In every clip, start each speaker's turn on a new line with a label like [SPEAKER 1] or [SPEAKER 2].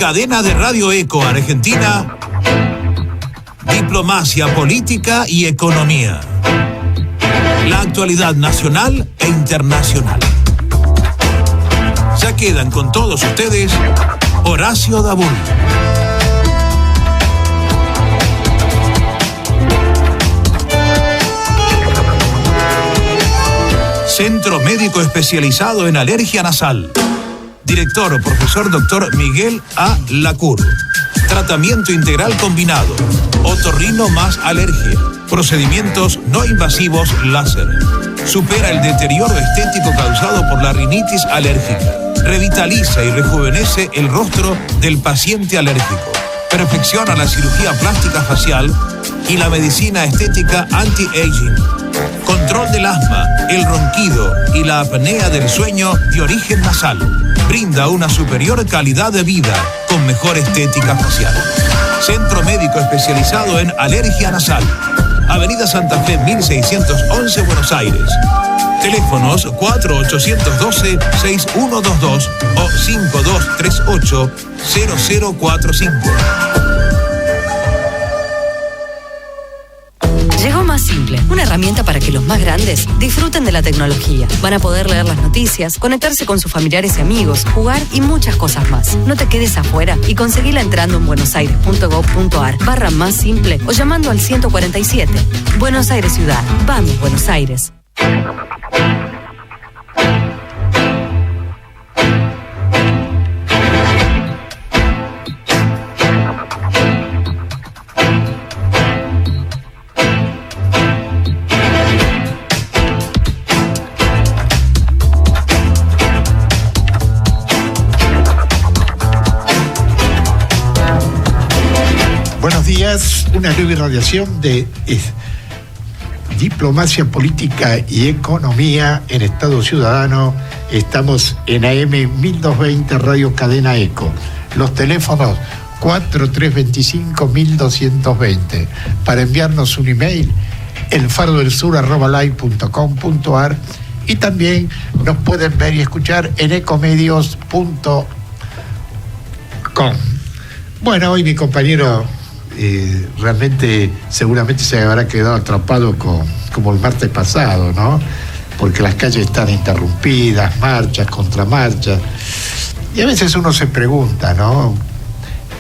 [SPEAKER 1] cadena de Radio Eco Argentina, Diplomacia Política y Economía. La actualidad nacional e internacional. Ya quedan con todos ustedes Horacio Dabul. Centro Médico Especializado en Alergia Nasal. Director, profesor Dr. Miguel A. Lacour. Tratamiento integral combinado. Otorrino más alergia. Procedimientos no invasivos láser. Supera el deterioro estético causado por la rinitis alérgica. Revitaliza y rejuvenece el rostro del paciente alérgico. Perfecciona la cirugía plástica facial y la medicina estética anti-aging. Control del asma, el ronquido y la apnea del sueño de origen nasal. Brinda una superior calidad de vida con mejor estética facial. Centro Médico Especializado en Alergia Nasal. Avenida Santa Fe 1611, Buenos Aires. Teléfonos 4812-6122 o 5238-0045.
[SPEAKER 2] Llegó Más Simple, una herramienta para que los más grandes disfruten de la tecnología. Van a poder leer las noticias, conectarse con sus familiares y amigos, jugar y muchas cosas más. No te quedes afuera y conseguila entrando en buenosaires.gov.ar/más simple o llamando al 147. Buenos Aires Ciudad. Vamos, Buenos Aires.
[SPEAKER 3] Una nueva irradiación de Diplomacia Política y Economía en Estado Ciudadano. Estamos en AM 1220 Radio Cadena Eco. Los teléfonos 4325-1220. Para enviarnos un email, elfarodelsur@live.com.ar, y también nos pueden ver y escuchar en ecomedios.com. Bueno, hoy mi compañero realmente seguramente se habrá quedado atrapado como el martes pasado, ¿no? Porque las calles están interrumpidas, marchas, contramarchas, y a veces uno se pregunta, ¿no?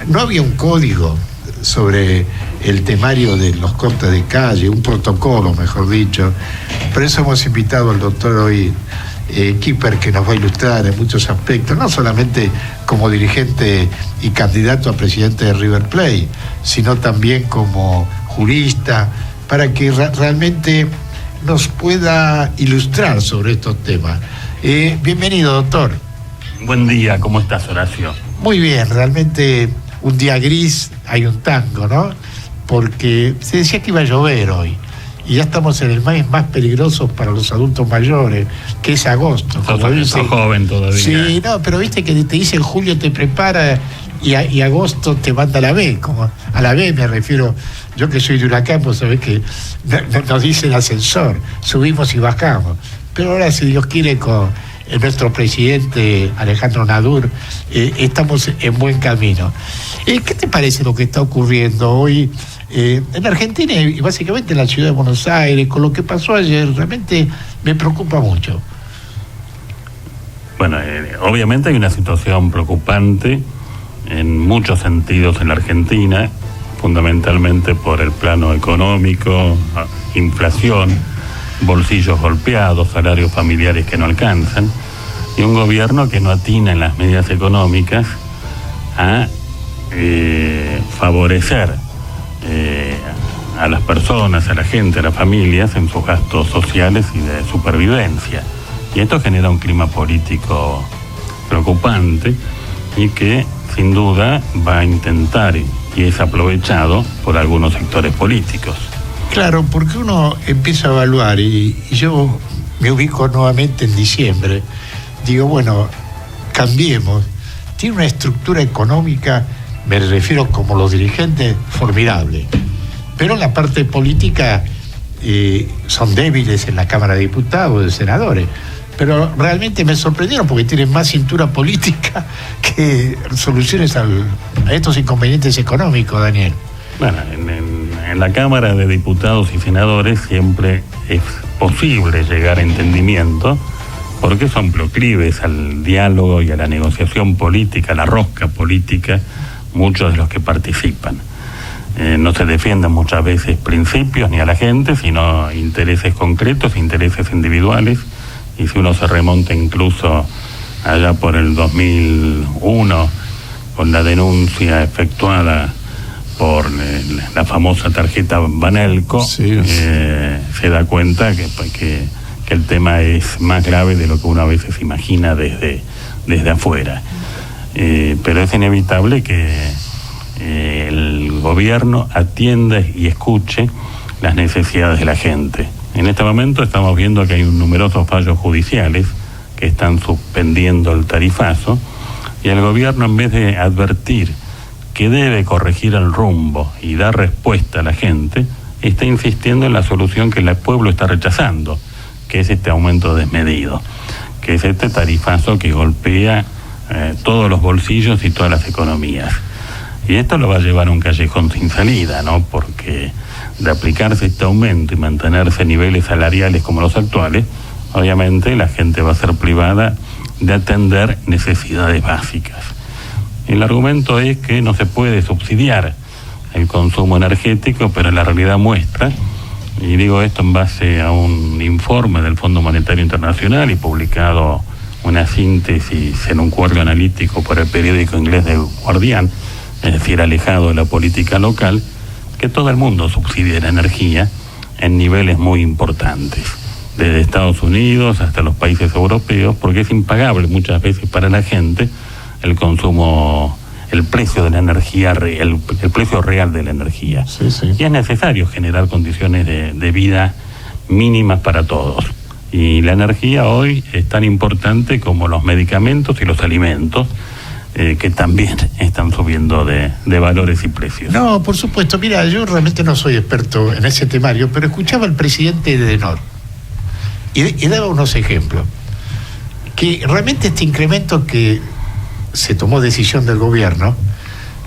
[SPEAKER 3] No había un código sobre el temario de los cortes de calle, un protocolo, mejor dicho. Por eso hemos invitado al doctor hoy Kipper, que nos va a ilustrar en muchos aspectos, no solamente como dirigente y candidato a presidente de River Plate, sino también como jurista, para que realmente nos pueda ilustrar sobre estos temas. Bienvenido, doctor.
[SPEAKER 4] Buen día, ¿cómo estás, Horacio?
[SPEAKER 3] Muy bien, realmente un día gris, hay un tango, ¿no? Porque se decía que iba a llover hoy. Y ya estamos en el mes más peligroso para los adultos mayores, que es agosto.
[SPEAKER 4] Sos joven todavía.
[SPEAKER 3] Sí, no, pero viste que te dicen julio te prepara y agosto te manda a la B, como a la B me refiero. Yo que soy de Huracán, vos sabés que nos dice el ascensor, subimos y bajamos. Pero ahora, si Dios quiere, con nuestro presidente Alejandro Nadur, estamos en buen camino. ¿Qué te parece lo que está ocurriendo hoy en Argentina y básicamente en la ciudad de Buenos Aires, con lo que pasó ayer? Realmente me preocupa mucho.
[SPEAKER 4] Bueno, obviamente hay una situación preocupante en muchos sentidos en la Argentina, fundamentalmente por el plano económico, inflación, bolsillos golpeados, salarios familiares que no alcanzan, y un gobierno que no atina en las medidas económicas a favorecer a las personas, a la gente, a las familias en sus gastos sociales y de supervivencia. Y esto genera un clima político preocupante y que sin duda va a intentar y es aprovechado por algunos sectores políticos.
[SPEAKER 3] Claro, porque uno empieza a evaluar y yo me ubico nuevamente en diciembre. Digo, bueno, cambiemos. Tiene una estructura económica, me refiero como los dirigentes, formidable. Pero en la parte política son débiles en la Cámara de Diputados, de senadores. pero realmente me sorprendieron porque tienen más cintura política que soluciones a estos inconvenientes económicos, Daniel.
[SPEAKER 4] Bueno, en la Cámara de Diputados y Senadores siempre es posible llegar a entendimiento porque son proclives al diálogo y a la negociación política, a la rosca política, muchos de los que participan. No se defienden muchas veces principios ni a la gente, sino intereses concretos, intereses individuales. Y si uno se remonta incluso allá por el 2001, con la denuncia efectuada por la famosa tarjeta Banelco, sí, se da cuenta que el tema es más grave de lo que uno a veces imagina desde afuera. Pero es inevitable que el gobierno atienda y escuche las necesidades de la gente. En este momento estamos viendo que hay numerosos fallos judiciales que están suspendiendo el tarifazo, y el gobierno, en vez de advertir que debe corregir el rumbo y dar respuesta a la gente, está insistiendo en la solución que el pueblo está rechazando, que es este aumento desmedido, que es este tarifazo que golpea todos los bolsillos y todas las economías. Y esto lo va a llevar a un callejón sin salida, ¿no? Porque de aplicarse este aumento y mantenerse niveles salariales como los actuales, obviamente la gente va a ser privada de atender necesidades básicas. El argumento es que no se puede subsidiar el consumo energético, pero la realidad muestra, y digo esto en base a un informe del Fondo Monetario Internacional y publicado una síntesis en un cuadro analítico por el periódico inglés The Guardian, es decir, alejado de la política local, que todo el mundo subsidia la energía en niveles muy importantes, desde Estados Unidos hasta los países europeos, porque es impagable muchas veces para la gente el consumo, el precio de la energía, el precio real de la energía. Sí, sí. Y es necesario generar condiciones de vida mínimas para todos. Y la energía hoy es tan importante como los medicamentos y los alimentos, que también están subiendo de valores y precios.
[SPEAKER 3] No, por supuesto. Mira, yo realmente no soy experto en ese temario, pero escuchaba al presidente de Edenor y daba unos ejemplos. Que realmente este incremento que se tomó decisión del gobierno,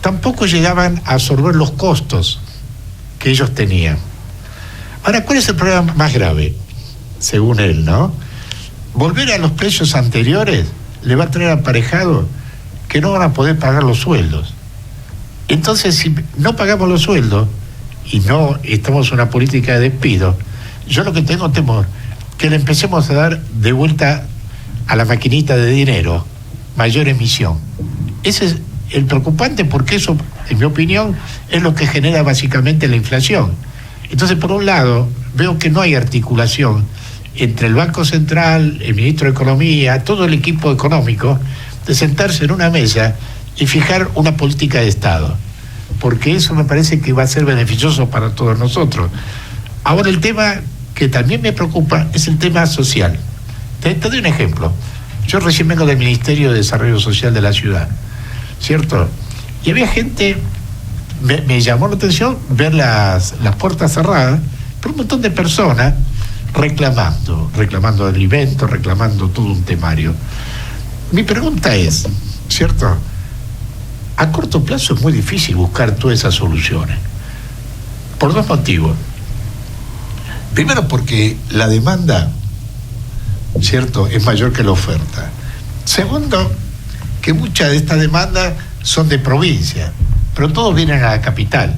[SPEAKER 3] tampoco llegaban a absorber los costos que ellos tenían. Ahora, ¿cuál es el problema más grave? Según él, ¿no? Volver a los precios anteriores le va a traer aparejado que no van a poder pagar los sueldos. Entonces, si no pagamos los sueldos y no estamos en una política de despido, yo lo que tengo temor que le empecemos a dar de vuelta a la maquinita de dinero mayor emisión. Ese es el preocupante, porque eso, en mi opinión, es lo que genera básicamente la inflación. Entonces, por un lado, veo que no hay articulación entre el Banco Central, el Ministro de Economía, todo el equipo económico, de sentarse en una mesa y fijar una política de Estado, porque eso me parece que va a ser beneficioso para todos nosotros. Ahora, el tema que también me preocupa es el tema social. Te doy un ejemplo. Yo recién vengo del Ministerio de Desarrollo Social de la ciudad, ¿cierto? Y había gente, me llamó la atención ver las puertas cerradas, pero un montón de personas reclamando alimentos, reclamando todo un temario. Mi pregunta es, ¿cierto? A corto plazo es muy difícil buscar todas esas soluciones, por dos motivos. Primero, porque la demanda, ¿cierto?, es mayor que la oferta. Segundo, que muchas de estas demandas son de provincia, pero todos vienen a la capital.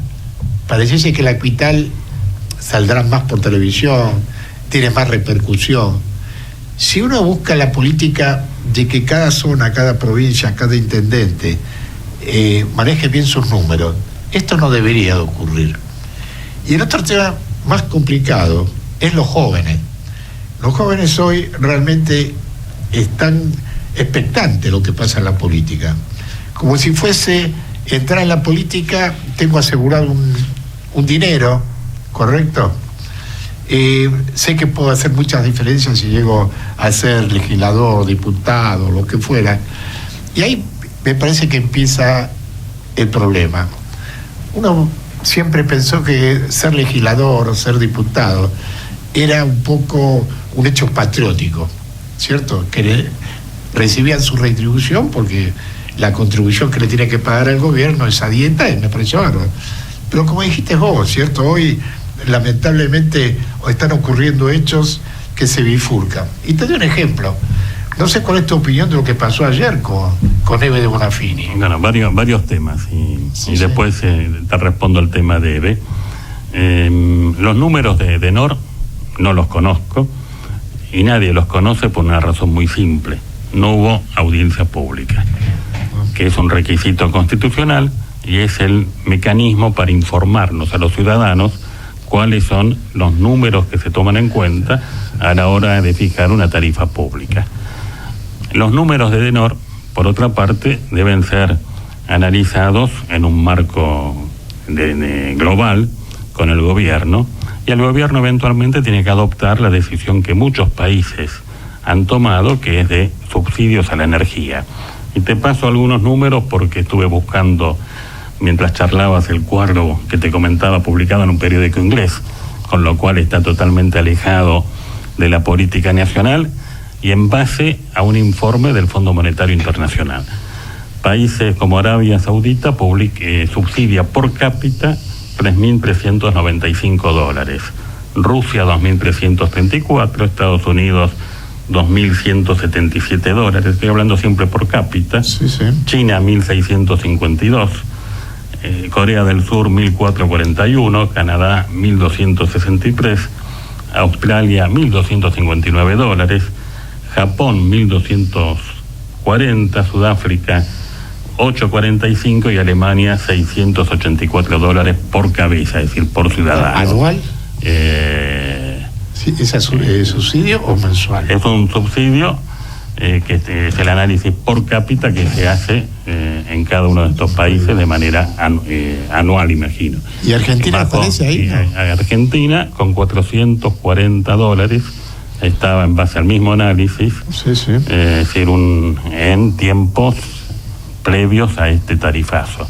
[SPEAKER 3] Parece que la capital saldrá más por televisión, tiene más repercusión. Si uno busca la política de que cada zona, cada provincia, cada intendente maneje bien sus números, esto no debería de ocurrir. Y el otro tema más complicado es los jóvenes. Los jóvenes hoy realmente están expectantes de lo que pasa en la política. Como si fuese entrar en la política, tengo asegurado un dinero, ¿correcto? Sé que puedo hacer muchas diferencias si llego a ser legislador, diputado, lo que fuera. Y ahí me parece que empieza el problema. Uno siempre pensó que ser legislador o ser diputado era un poco un hecho patriótico, ¿cierto? Que recibían su retribución porque la contribución que le tiene que pagar al gobierno, esa dieta, me pareció bárbaro. Pero como dijiste vos, ¿cierto? Hoy, lamentablemente, están ocurriendo hechos que se bifurcan. Y te doy un ejemplo. No sé cuál es tu opinión de lo que pasó ayer con Eve de Bonafini.
[SPEAKER 4] Bueno, varios temas. Y después te respondo al tema de Eve. Los números de Edenor no los conozco y nadie los conoce por una razón muy simple. No hubo audiencia pública, que es un requisito constitucional y es el mecanismo para informarnos a los ciudadanos cuáles son los números que se toman en cuenta a la hora de fijar una tarifa pública. Los números de Edenor, por otra parte, deben ser analizados en un marco global con el gobierno, y el gobierno eventualmente tiene que adoptar la decisión que muchos países han tomado, que es de subsidios a la energía. Y te paso algunos números porque estuve buscando, mientras charlabas, el cuadro que te comentaba publicado en un periódico inglés, con lo cual está totalmente alejado de la política nacional y en base a un informe del Fondo Monetario Internacional. Países como Arabia Saudita subsidia por cápita $3.395, Rusia $2.334, Estados Unidos $2.177, estoy hablando siempre por cápita, China $1.652, Corea del Sur $1.441, Canadá $1.263, Australia $1.259, Japón $1.240, Sudáfrica $845 y Alemania $684 por cabeza, es decir, por ciudadano.
[SPEAKER 3] ¿Anual? Sí, ¿es subsidio o mensual?
[SPEAKER 4] Es un subsidio que es el análisis por cápita que se hace en cada uno de estos países de manera anual, imagino.
[SPEAKER 3] ¿Y Argentina aparece ahí? ¿No?
[SPEAKER 4] Argentina, con $440, estaba en base al mismo análisis, es decir, en tiempos previos a este tarifazo.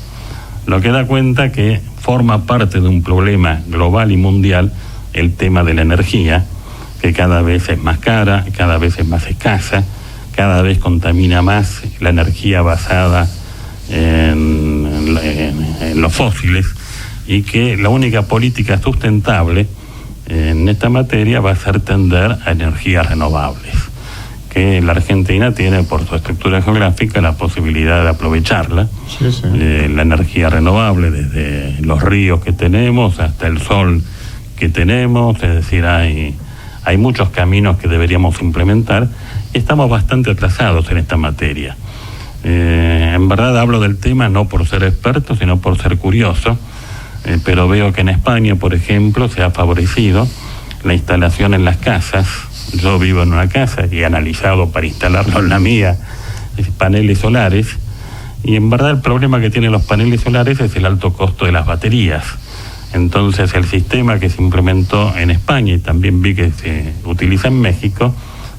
[SPEAKER 4] Lo que da cuenta que forma parte de un problema global y mundial el tema de la energía, que cada vez es más cara, cada vez es más escasa, cada vez contamina más la energía basada en los fósiles, y que la única política sustentable en esta materia va a ser tender a energías renovables, que la Argentina tiene por su estructura geográfica la posibilidad de aprovecharla, la energía renovable, desde los ríos que tenemos hasta el sol que tenemos, es decir, hay muchos caminos que deberíamos implementar y estamos bastante atrasados en esta materia. En verdad hablo del tema no por ser experto, sino por ser curioso, pero veo que en España, por ejemplo, se ha favorecido la instalación en las casas. Yo vivo en una casa y he analizado para instalarlo en la mía paneles solares, y en verdad el problema que tienen los paneles solares es el alto costo de las baterías. Entonces el sistema que se implementó en España, y también vi que se utiliza en México,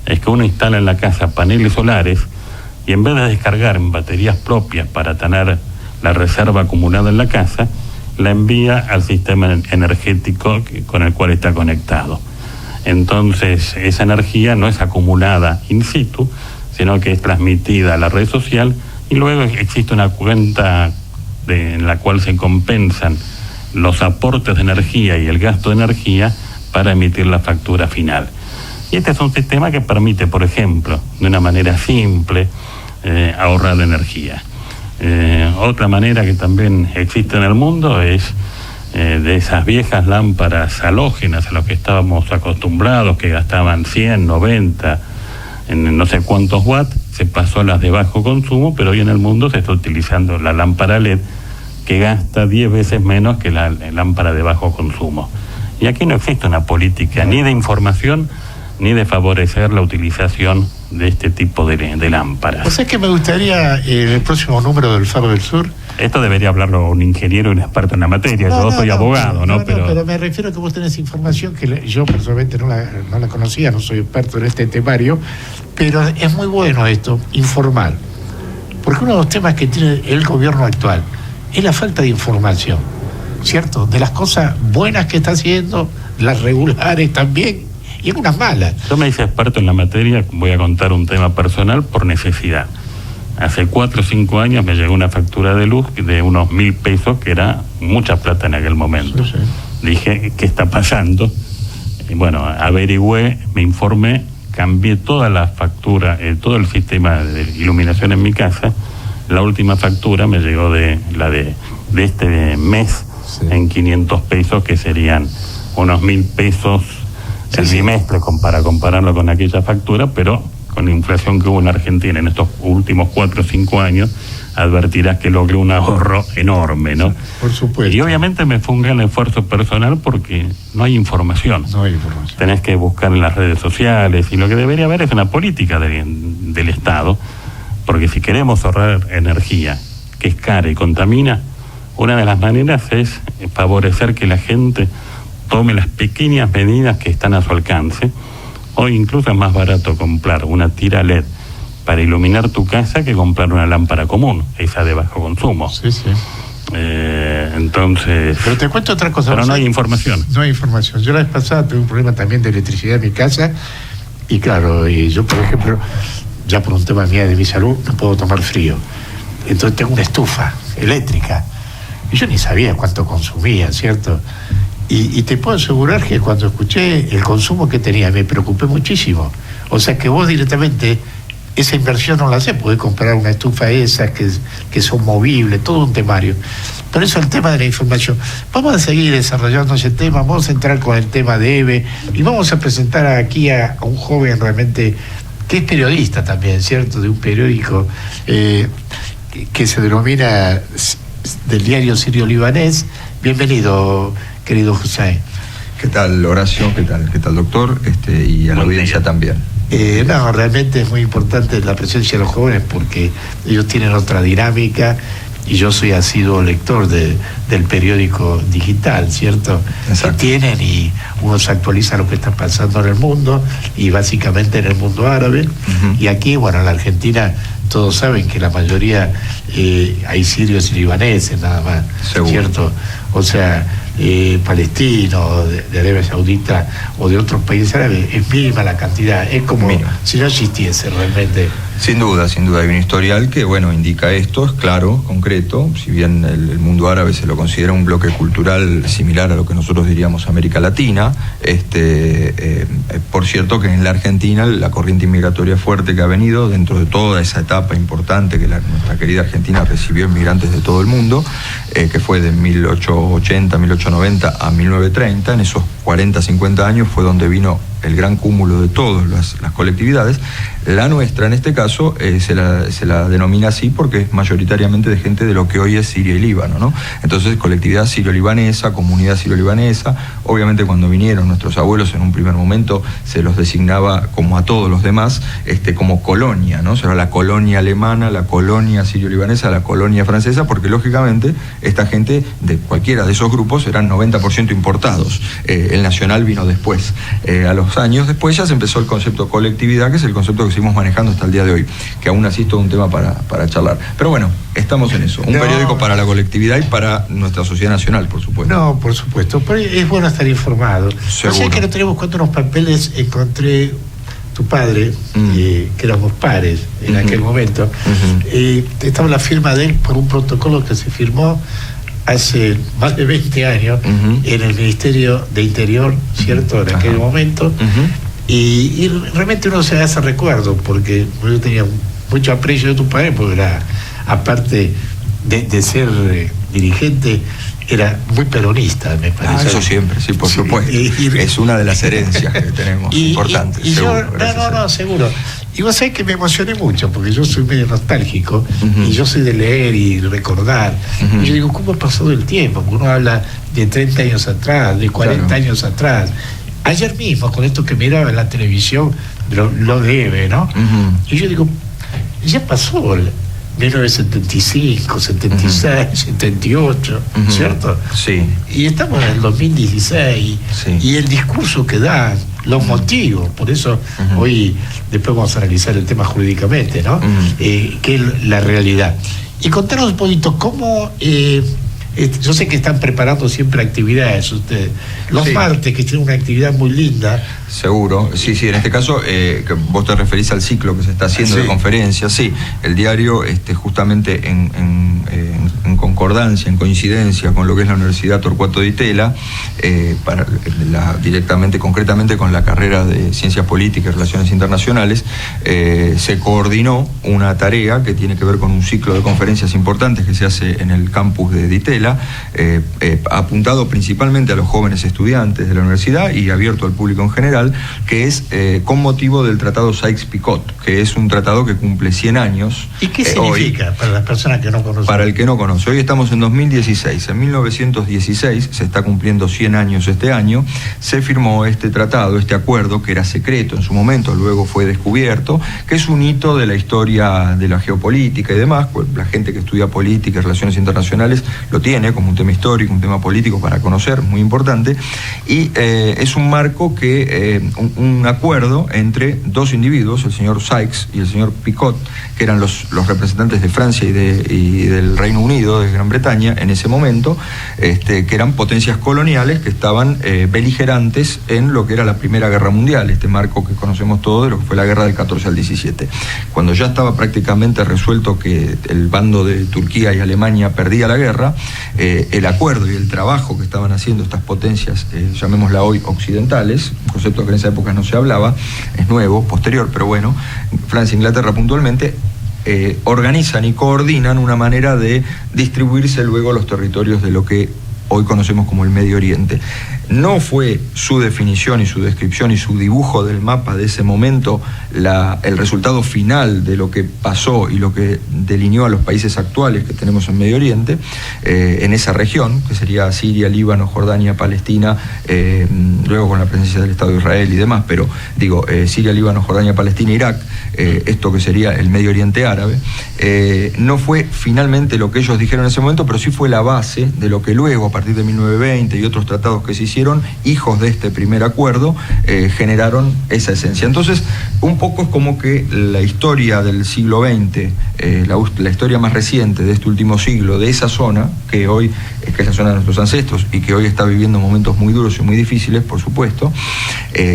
[SPEAKER 4] es que uno instala en la casa paneles solares y en vez de descargar en baterías propias para tener la reserva acumulada en la casa, la envía al sistema energético con el cual está conectado. Entonces esa energía no es acumulada in situ, sino que es transmitida a la red social, y luego existe una cuenta en la cual se compensan los aportes de energía y el gasto de energía para emitir la factura final. Y este es un sistema que permite, por ejemplo, de una manera simple, ahorrar energía. Otra manera que también existe en el mundo es de esas viejas lámparas halógenas a las que estábamos acostumbrados, que gastaban 100, 90, en no sé cuántos watts, se pasó a las de bajo consumo, pero hoy en el mundo se está utilizando la lámpara LED, que gasta 10 veces menos que la lámpara de bajo consumo. Y aquí no existe una política ni de información ni de favorecer la utilización de este tipo de lámparas.
[SPEAKER 3] O sea que me gustaría en el próximo número del Faro del Sur.
[SPEAKER 4] Esto debería hablarlo un ingeniero y un experto en la materia. Yo soy abogado,
[SPEAKER 3] pero me refiero a que vos tenés información que yo personalmente no la conocía, no soy experto en este temario, pero es muy bueno esto, informar. Porque uno de los temas que tiene el gobierno actual es la falta de información, ¿cierto? De las cosas buenas que está haciendo, las regulares también, y en unas malas.
[SPEAKER 4] Yo me hice experto en la materia, voy a contar un tema personal por necesidad. Hace 4 o 5 años me llegó una factura de luz de unos 1.000 pesos, que era mucha plata en aquel momento.
[SPEAKER 3] Sí.
[SPEAKER 4] Dije, ¿qué está pasando? Y bueno, averigüé, me informé, cambié toda la factura, todo el sistema de iluminación en mi casa. La última factura me llegó de este mes, sí, en 500 pesos, que serían unos 1.000 pesos el bimestre, para compararlo con aquella factura, pero con la inflación que hubo en Argentina en estos últimos 4 o 5 años, advertirás que logré un ahorro enorme, ¿no?
[SPEAKER 3] Por supuesto.
[SPEAKER 4] Y obviamente me fue un gran esfuerzo personal porque no hay información.
[SPEAKER 3] No hay información.
[SPEAKER 4] Tenés que buscar en las redes sociales, y lo que debería haber es una política del Estado, porque si queremos ahorrar energía, que es cara y contamina, una de las maneras es favorecer que la gente tome las pequeñas medidas que están a su alcance. Hoy incluso es más barato comprar una tira LED para iluminar tu casa que comprar una lámpara común, esa de bajo consumo.
[SPEAKER 3] Sí, sí.
[SPEAKER 4] Entonces...
[SPEAKER 3] Pero te cuento otra cosa.
[SPEAKER 4] Pero no hay información.
[SPEAKER 3] No hay información. Yo la vez pasada tuve un problema también de electricidad en mi casa, y claro, yo por ejemplo, ya por un tema mía de mi salud, no puedo tomar frío. Entonces tengo una estufa eléctrica, y yo ni sabía cuánto consumía, ¿cierto? Y te puedo asegurar que cuando escuché el consumo que tenía, me preocupé muchísimo. O sea que vos directamente esa inversión no la haces, podés comprar una estufa esa que son movibles, todo un temario. Por eso el tema de la información. Vamos a seguir desarrollando ese tema, vamos a entrar con el tema de EVE, y vamos a presentar aquí a un joven realmente que es periodista también, ¿cierto? De un periódico que se denomina del diario Sirio-Libanés. Bienvenido, querido José.
[SPEAKER 5] ¿Qué tal, Horacio? ¿Qué tal, doctor? Y a la audiencia también.
[SPEAKER 3] No, realmente es muy importante la presencia de los jóvenes porque ellos tienen otra dinámica, y yo soy asiduo lector del periódico digital, ¿cierto?
[SPEAKER 5] Exacto.
[SPEAKER 3] Que tienen, y uno se actualiza lo que está pasando en el mundo, y básicamente en el mundo árabe. Uh-huh. Y aquí, bueno, en la Argentina todos saben que la mayoría hay sirios y libaneses nada más. Seguro. ¿Cierto? O sea, palestinos, de Arabia Saudita o de otros países árabes, es mínima la cantidad, es como si no existiese realmente.
[SPEAKER 5] Sin duda, hay un historial que, bueno, indica esto, es claro, concreto, si bien el mundo árabe se lo considera un bloque cultural similar a lo que nosotros diríamos América Latina, por cierto que en la Argentina la corriente inmigratoria fuerte que ha venido dentro de toda esa etapa importante que nuestra querida Argentina recibió inmigrantes de todo el mundo, que fue de 1880, 1890 a 1930, en esos 40, 50 años fue donde vino el gran cúmulo de todas las colectividades. La nuestra, en este caso, se la denomina así porque es mayoritariamente de gente de lo que hoy es Siria y Líbano, ¿no? Entonces, colectividad sirio-libanesa, comunidad sirio-libanesa. Obviamente, cuando vinieron nuestros abuelos, en un primer momento se los designaba, como a todos los demás, como colonia, ¿no? O sea, la colonia alemana, la colonia sirio-libanesa, la colonia francesa, porque lógicamente esta gente de cualquiera de esos grupos eran 90% importados. El nacional vino después. A los años después ya se empezó el concepto colectividad, que es el concepto que seguimos manejando hasta el día de hoy, que aún así es todo un tema para charlar. Pero bueno, estamos en eso. Un periódico para la colectividad y para nuestra sociedad nacional, por supuesto.
[SPEAKER 3] No, por supuesto. Pero es bueno estar informado.
[SPEAKER 5] Seguro.
[SPEAKER 3] O sea que no tenemos cuando unos papeles encontré tu padre, que éramos pares en aquel momento, estaba la firma de él por un protocolo que se firmó hace más de 20 años en el Ministerio de Interior, ¿cierto? En aquel momento. Y realmente uno se hace recuerdo, porque yo tenía mucho aprecio de tu padre, porque era, aparte de ser dirigente, era muy peronista, me parece.
[SPEAKER 5] Eso siempre, sí, por supuesto. Es una de las herencias que tenemos importantes.
[SPEAKER 3] Y
[SPEAKER 5] seguro,
[SPEAKER 3] yo, seguro. Y vos sabés que me emocioné mucho, porque yo soy medio nostálgico, y yo soy de leer y recordar. Y yo digo, ¿cómo ha pasado el tiempo? Porque uno habla de 30 años atrás, de 40 años atrás. Ayer mismo, con esto que miraba en la televisión, lo debe, ¿no? Y yo digo, ya pasó 1975, 76, 78, ¿cierto?
[SPEAKER 5] Sí.
[SPEAKER 3] Y estamos en el 2016, y el discurso que dan, los motivos, por eso hoy después vamos a analizar el tema jurídicamente, ¿no? Que es la realidad. Y contanos un poquito cómo... yo sé que están preparando siempre actividades ustedes. Los martes, que tienen una actividad muy linda,
[SPEAKER 5] Seguro, sí, en este caso que vos te referís al ciclo que se está haciendo de conferencias, sí, el diario justamente en concordancia, en coincidencia con lo que es la Universidad Torcuato Di Tella, directamente, concretamente con la carrera de Ciencias Políticas y Relaciones Internacionales, se coordinó una tarea que tiene que ver con un ciclo de conferencias importantes que se hace en el campus de Di Tella, apuntado principalmente a los jóvenes estudiantes de la universidad y abierto al público en general, que es con motivo del Tratado Sykes-Picot, que es un tratado que cumple 100 años.
[SPEAKER 3] ¿Y qué significa para las personas que no conocen?
[SPEAKER 5] Para el que no conoce, hoy estamos en 2016, en 1916, se está cumpliendo 100 años este año, se firmó este tratado, este acuerdo, que era secreto en su momento, luego fue descubierto, que es un hito de la historia de la geopolítica y demás. La gente que estudia política y relaciones internacionales lo tiene como un tema histórico, un tema político para conocer, muy importante, y es un marco que un acuerdo entre dos individuos, el señor Sykes y el señor Picot, que eran los representantes de Francia y del Reino Unido, de Gran Bretaña, en ese momento, que eran potencias coloniales que estaban beligerantes en lo que era la Primera Guerra Mundial, este marco que conocemos todos de lo que fue la guerra del 14 al 17. Cuando ya estaba prácticamente resuelto que el bando de Turquía y Alemania perdía la guerra, el acuerdo y el trabajo que estaban haciendo estas potencias, llamémosla hoy occidentales, un concepto que en esa época no se hablaba, es nuevo, posterior, pero bueno, Francia e Inglaterra puntualmente, organizan y coordinan una manera de distribuirse luego los territorios de lo que hoy conocemos como el Medio Oriente. No fue su definición y su descripción y su dibujo del mapa de ese momento el resultado final de lo que pasó y lo que delineó a los países actuales que tenemos en Medio Oriente, en esa región, que sería Siria, Líbano, Jordania, Palestina, luego con la presencia del Estado de Israel y demás, pero digo, Siria, Líbano, Jordania, Palestina, Irak, esto que sería el Medio Oriente árabe, no fue finalmente lo que ellos dijeron en ese momento, pero sí fue la base de lo que luego, a partir de 1920 y otros tratados que se hicieron, hijos de este primer acuerdo, generaron esa esencia. Entonces, un poco es como que la historia del siglo XX, la historia más reciente de este último siglo, de esa zona, que hoy que es la zona de nuestros ancestros y que hoy está viviendo momentos muy duros y muy difíciles, por supuesto,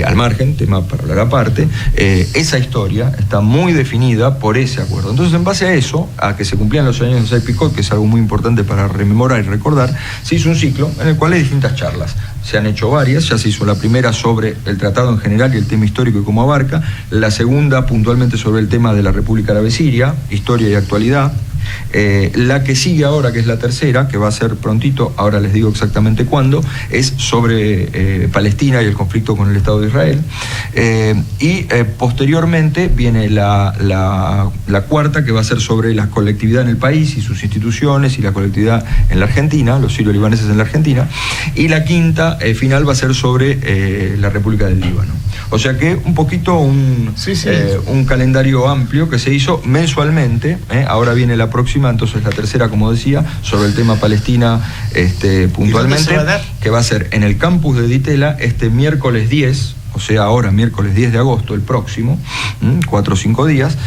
[SPEAKER 5] al margen, tema para hablar aparte, esa historia está muy definida por ese acuerdo. Entonces, en base a eso, a que se cumplían los años de Sykes-Picot, que es algo muy importante para rememorar y recordar, se hizo un ciclo en el cual hay distintas charlas. Se han hecho varias, ya se hizo la primera sobre el tratado en general y el tema histórico y cómo abarca, la segunda puntualmente sobre el tema de la República Árabe Siria, historia y actualidad. La que sigue ahora, que es la tercera, que va a ser prontito, ahora les digo exactamente cuándo, es sobre Palestina y el conflicto con el Estado de Israel. Posteriormente viene la cuarta, que va a ser sobre la colectividad en el país y sus instituciones y la colectividad en la Argentina, los sirio-libaneses en la Argentina. Y la quinta final va a ser sobre la República del Líbano. O sea que un poquito un calendario amplio que se hizo mensualmente. Ahora viene la próxima, entonces la tercera, como decía, sobre el tema Palestina puntualmente, que va a ser en el campus de Di Tella este miércoles 10, o sea, ahora miércoles 10 de agosto, el próximo, 4 o 5 días,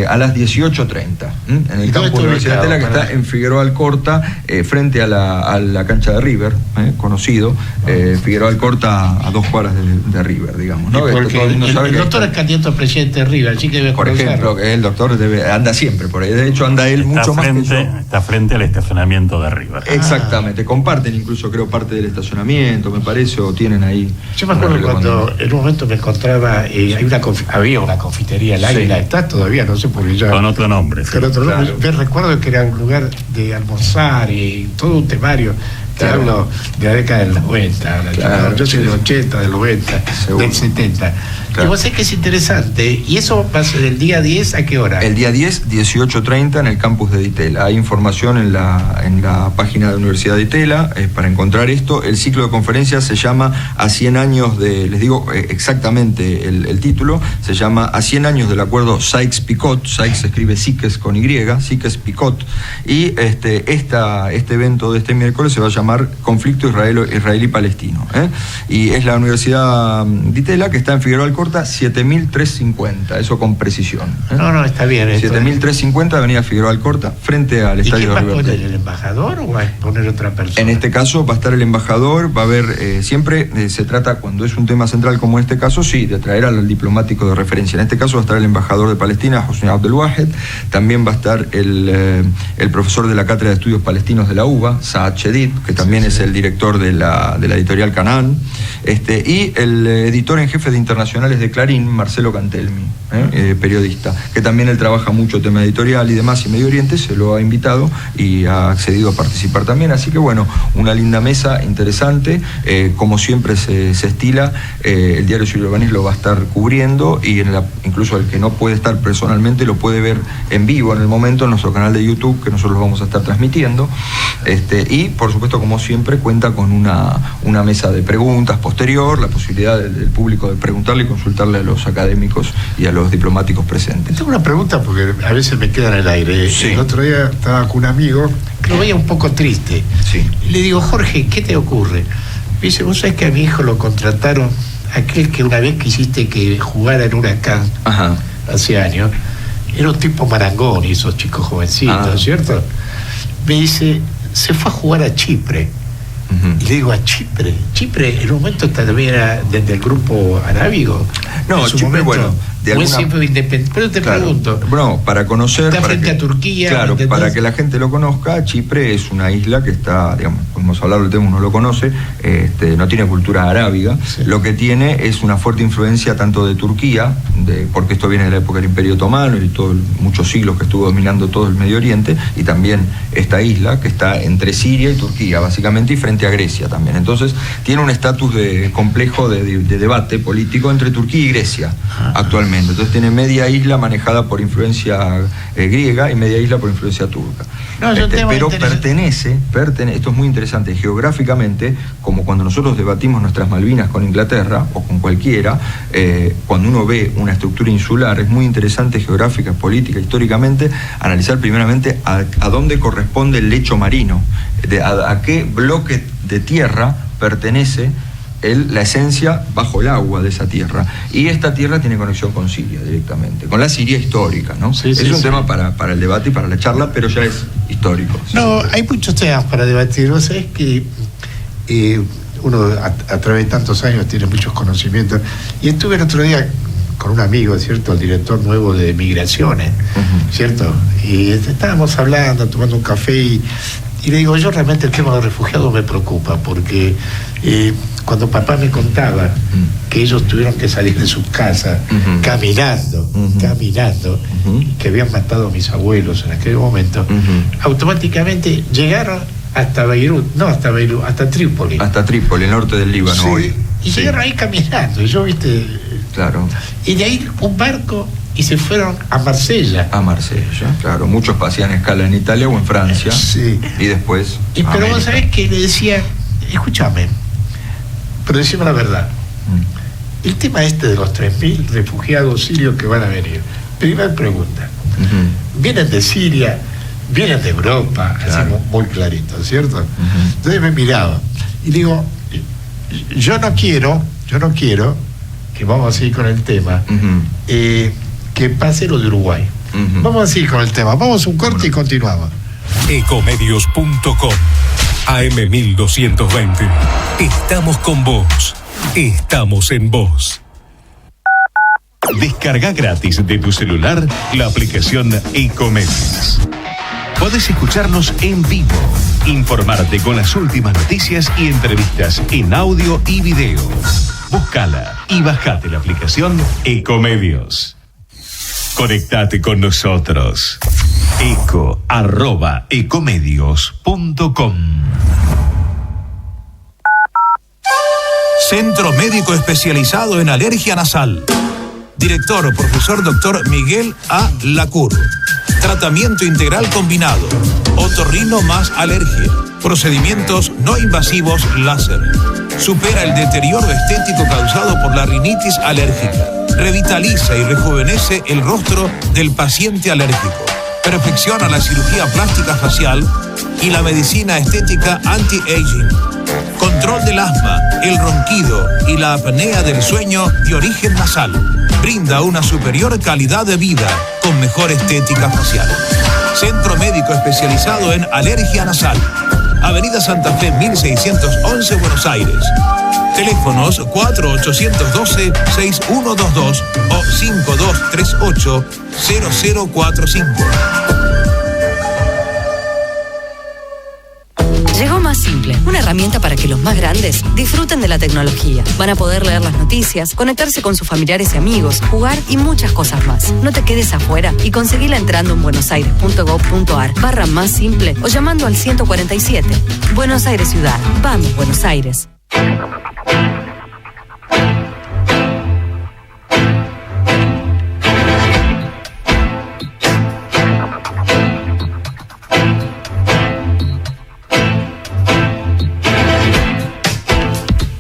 [SPEAKER 5] a las 18:30, en el campus de la Universidad de Di Tella, que está en Figueroa Alcorta, frente a la cancha de River, conocido, Figueroa Alcorta a 2 cuadras de River, digamos, ¿no?
[SPEAKER 3] Porque el doctor es candidato a presidente de River, así que debe conocerlo.
[SPEAKER 5] Por ejemplo, el doctor anda siempre por ahí, de hecho anda él mucho más que yo.
[SPEAKER 4] Está frente al estacionamiento de River.
[SPEAKER 5] Exactamente, comparten incluso, creo, parte del estacionamiento, me parece, o tienen ahí.
[SPEAKER 3] Yo me acuerdo cuando en un momento me encontraba, había una confitería, el Águila, está todavía, no sé por qué ya.
[SPEAKER 4] Con otro nombre.
[SPEAKER 3] Con otro nombre. Me recuerdo que era un lugar de almorzar y todo un temario. Te hablo de la década del 90, yo soy del 80, del 90, seguro. Del 70. Claro. Y vos sabés que es interesante. ¿Y eso va a ser del día 10 a qué hora?
[SPEAKER 5] El día 10, 18:30 en el campus de Di Tella. Hay información en la página de la Universidad de Di Tella para encontrar esto. El ciclo de conferencias se llama A 100 años les digo exactamente el título, se llama A 100 años del acuerdo Sykes-Picot. Sykes se escribe Sykes con Y, Sykes-Picot. Y este evento de este miércoles se va a llamar Conflicto israelí-palestino. Y es la Universidad Di Tella, que está en Figueroa Alcorta, Alcorta 7350, eso con precisión.
[SPEAKER 3] No, está bien.
[SPEAKER 5] 7350, Avenida Figueroa Alcorta, frente al estadio de River Plate.
[SPEAKER 3] ¿Va a poner el embajador o va a poner otra persona?
[SPEAKER 5] En este caso va a estar el embajador, va a haber, siempre se trata, cuando es un tema central como este caso, sí, de traer al diplomático de referencia. En este caso va a estar el embajador de Palestina, Hosni Abdelwahed, también va a estar el profesor de la Cátedra de Estudios Palestinos de la UBA, Saad Chedid, que también es el director de la editorial Canaan, y el editor en jefe de internacionales de Clarín, Marcelo Cantelmi, periodista, que también él trabaja mucho tema editorial y demás, y Medio Oriente, se lo ha invitado y ha accedido a participar también. Así que bueno, una linda mesa, interesante, como siempre se estila, el diario Ciudadanos lo va a estar cubriendo, y incluso el que no puede estar personalmente lo puede ver en vivo en el momento en nuestro canal de YouTube, que nosotros lo vamos a estar transmitiendo, y por supuesto, como siempre, cuenta con una mesa de preguntas posterior, la posibilidad del público de preguntarle y consultarle a los académicos y a los diplomáticos presentes.
[SPEAKER 3] Tengo una pregunta porque a veces me queda en el aire.
[SPEAKER 5] Sí.
[SPEAKER 3] El otro día estaba con un amigo que lo veía un poco triste.
[SPEAKER 5] Sí.
[SPEAKER 3] Y le digo, Jorge, ¿qué te ocurre? Me dice, vos sabés que a mi hijo lo contrataron, aquel que una vez quisiste que jugara en Huracán,
[SPEAKER 5] Ajá.
[SPEAKER 3] hace años, era un tipo marangón, y esos chicos jovencitos, ¿cierto? Me dice, se fue a jugar a Chipre. Y le digo, a Chipre. Chipre en un momento también era desde el grupo arábigo.
[SPEAKER 5] No,
[SPEAKER 3] en su
[SPEAKER 5] Chipre,
[SPEAKER 3] momento,
[SPEAKER 5] bueno, de alguna...
[SPEAKER 3] siempre independiente. Pero te pregunto.
[SPEAKER 5] Bueno, para conocer...
[SPEAKER 3] Está frente a Turquía.
[SPEAKER 5] Claro, para que la gente lo conozca, Chipre es una isla que está, digamos, podemos hablar del tema, uno lo conoce, no tiene cultura arábiga, sí. Lo que tiene es una fuerte influencia tanto de Turquía, porque esto viene de la época del Imperio Otomano y muchos siglos que estuvo dominando todo el Medio Oriente, y también esta isla que está entre Siria y Turquía, básicamente, y frente a Grecia también. Entonces, tiene un estatus complejo de debate político entre Turquía y Grecia actualmente. Entonces tiene media isla manejada por influencia griega y media isla por influencia turca. Pero pertenece, esto es muy interesante, geográficamente, como cuando nosotros debatimos nuestras Malvinas con Inglaterra o con cualquiera, cuando uno ve una estructura insular, es muy interesante geográfica, política, históricamente, analizar primeramente a dónde corresponde el lecho marino, a qué bloque de tierra pertenece la esencia bajo el agua de esa tierra. Y esta tierra tiene conexión con Siria directamente, con la Siria histórica, ¿no? Sí, es un tema para el debate y para la charla, pero ya es histórico. No,
[SPEAKER 3] hay muchos temas para debatir. Vos sabés que uno a través de tantos años tiene muchos conocimientos. Y estuve el otro día con un amigo, ¿cierto? El director nuevo de Migraciones, ¿cierto? Y estábamos hablando, tomando un café y le digo, yo realmente el tema de los refugiados me preocupa, porque cuando papá me contaba que ellos tuvieron que salir de sus casas caminando, que habían matado a mis abuelos en aquel momento, automáticamente llegaron hasta Beirut, hasta Trípoli.
[SPEAKER 5] Hasta Trípoli, el norte del Líbano.
[SPEAKER 3] Sí.
[SPEAKER 5] Hoy.
[SPEAKER 3] Y llegaron ahí caminando, y yo, viste...
[SPEAKER 5] Claro.
[SPEAKER 3] Y de ahí un barco... y se fueron a Marsella.
[SPEAKER 5] A Marsella, claro. Muchos hacían escala en Italia o en Francia.
[SPEAKER 3] Sí.
[SPEAKER 5] Y después.
[SPEAKER 3] Pero vos sabés que le decía, escúchame, pero decime la verdad. El tema de los 3.000 refugiados sirios que van a venir. Primera pregunta. Vienen de Siria, vienen de Europa, claro. Así muy clarito, ¿cierto? Entonces me miraba y digo, yo no quiero, que vamos a seguir con el tema, que pase lo de Uruguay. Vamos a seguir con el tema. Vamos a un corte y continuamos.
[SPEAKER 1] Ecomedios.com AM1220. Estamos con vos. Estamos en vos. Descarga gratis de tu celular la aplicación Ecomedios. Podés escucharnos en vivo, informarte con las últimas noticias y entrevistas en audio y video. Búscala y bajate la aplicación Ecomedios. Conectate con nosotros. eco@ecomedios.com. Centro Médico Especializado en Alergia Nasal. Director, profesor Dr. Miguel A. Lacour. Tratamiento integral combinado. Otorrino más alergia. Procedimientos no invasivos láser. Supera el deterioro estético causado por la rinitis alérgica. Revitaliza y rejuvenece el rostro del paciente alérgico. Perfecciona la cirugía plástica facial y la medicina estética anti-aging. Control del asma, el ronquido y la apnea del sueño de origen nasal. Brinda una superior calidad de vida con mejor estética facial. Centro médico especializado en alergia nasal. Avenida Santa Fe 1611, Buenos Aires. Teléfonos 4812-6122 o 5238-0045.
[SPEAKER 2] Llegó Más Simple, una herramienta para que los más grandes disfruten de la tecnología. Van a poder leer las noticias, conectarse con sus familiares y amigos, jugar y muchas cosas más. No te quedes afuera y conseguila entrando en buenosaires.gov.ar/más simple o llamando al 147. Buenos Aires Ciudad. Vamos, Buenos Aires.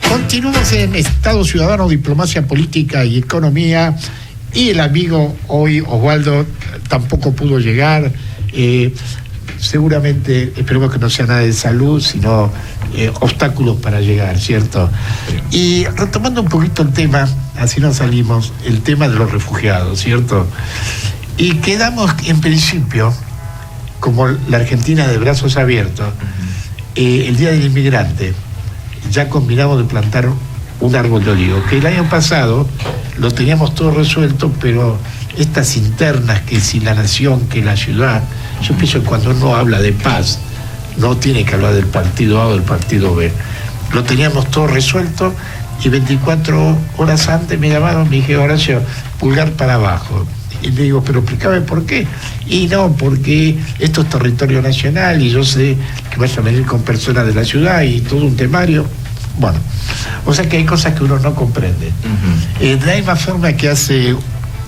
[SPEAKER 3] Continuamos en Estado Ciudadano, Diplomacia Política y Economía, y el amigo hoy, Osvaldo, tampoco pudo llegar. Seguramente, esperemos que no sea nada de salud, sino obstáculos para llegar, ¿cierto? Y retomando un poquito el tema, así nos salimos, el tema de los refugiados, ¿cierto? Y quedamos, en principio, como la Argentina de brazos abiertos, el Día del Inmigrante, ya combinamos de plantar un árbol de olivo, que el año pasado lo teníamos todo resuelto, pero estas internas, que si la nación, que la ciudad, yo pienso que cuando uno habla de paz, no tiene que hablar del partido A o del partido B. Lo teníamos todo resuelto y 24 horas antes me llamaron, me dije, Horacio, pulgar para abajo. Y le digo, pero explícame por qué. Y no, porque esto es territorio nacional y yo sé que vas a venir con personas de la ciudad y todo un temario. Bueno, o sea que hay cosas que uno no comprende. De la misma forma que hace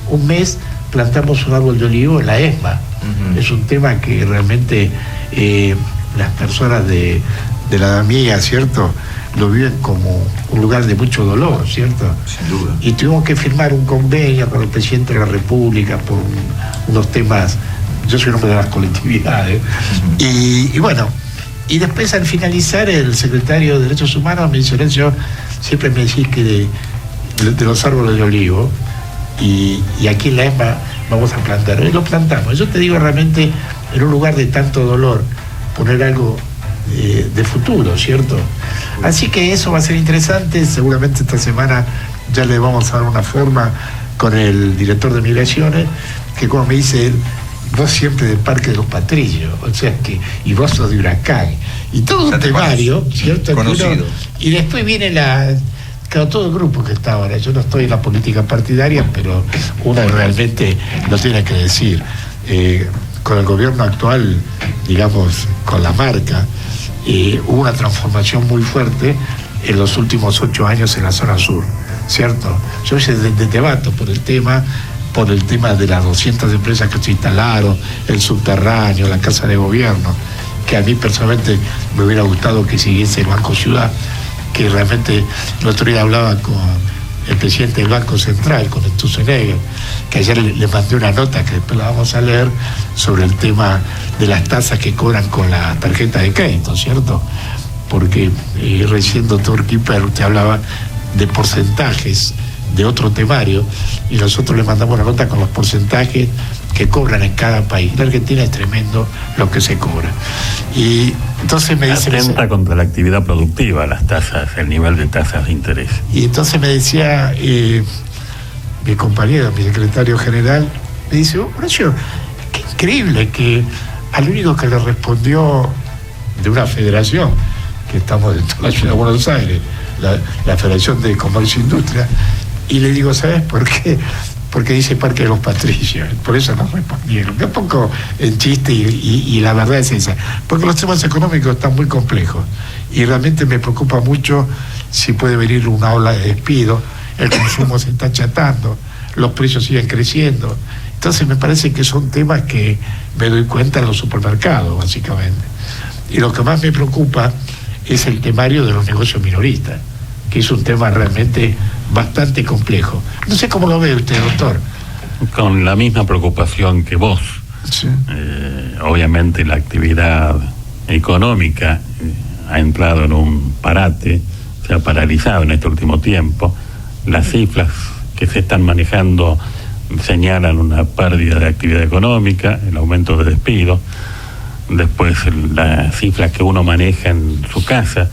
[SPEAKER 3] un mes plantamos un árbol de olivo en la ESMA. Es un tema que realmente las personas de la Damiga, ¿cierto?, lo viven como un lugar de mucho dolor, ¿cierto?
[SPEAKER 5] Sin duda.
[SPEAKER 3] Y tuvimos que firmar un convenio con el presidente de la República por unos temas. Yo soy un hombre de las colectividades. Y bueno, y después al finalizar, el secretario de Derechos Humanos me dice, Lorenzo, siempre me decís que de los árboles de olivo, y aquí en la ESMA vamos a plantar. Hoy lo plantamos. Yo te digo, realmente, en un lugar de tanto dolor, poner algo de futuro, ¿cierto? Así que eso va a ser interesante. Seguramente esta semana ya le vamos a dar una forma con el director de Migraciones, que como me dice él, vos siempre del Parque de los Patrillos, o sea que, y vos sos de Huracán, y todo un temario, ¿cierto?
[SPEAKER 5] Conocido.
[SPEAKER 3] Y después viene claro, todo el grupo que está ahora. Yo no estoy en la política partidaria, pero uno realmente lo tiene que decir. Con el gobierno actual, digamos, con la marca, hubo una transformación muy fuerte en los últimos 8 años en la zona sur, ¿cierto? Yo hice debato por el tema de las 200 empresas que se instalaron, el subterráneo, la casa de gobierno, que a mí personalmente me hubiera gustado que siguiese el Banco Ciudad, que realmente el otro día hablaba con el presidente del Banco Central, con Sturzenegger, que ayer le mandé una nota que después la vamos a leer, sobre el tema de las tasas que cobran con la tarjeta de crédito, ¿cierto? Porque recién, doctor Kipper, usted hablaba de porcentajes de otro temario, y nosotros le mandamos una nota con los porcentajes que cobran en cada país. En Argentina es tremendo lo que se cobra. Y entonces me dice...
[SPEAKER 4] Atenta contra la actividad productiva, las tasas, el nivel de tasas de interés.
[SPEAKER 3] Y entonces me decía mi compañero, mi secretario general, me dice, Horacio, qué increíble que al único que le respondió de una federación, que estamos en toda la ciudad de Buenos Aires, la Federación de Comercio e Industria, y le digo, ¿sabes por qué? Porque dice Parque de los Patrillos, por eso no respondieron. Un poco en chiste y la verdad es esa. Porque los temas económicos están muy complejos y realmente me preocupa mucho si puede venir una ola de despido, el consumo se está achatando, los precios siguen creciendo. Entonces me parece que son temas que me doy cuenta en los supermercados, básicamente. Y lo que más me preocupa es el temario de los negocios minoristas, que es un tema realmente bastante complejo. No sé cómo lo ve usted, doctor.
[SPEAKER 4] Con la misma preocupación que vos.
[SPEAKER 3] Sí.
[SPEAKER 4] Obviamente la actividad económica ha entrado en un parate, se ha paralizado en este último tiempo. Las cifras que se están manejando señalan una pérdida de actividad económica, el aumento de despidos. Después las cifras que uno maneja en su casa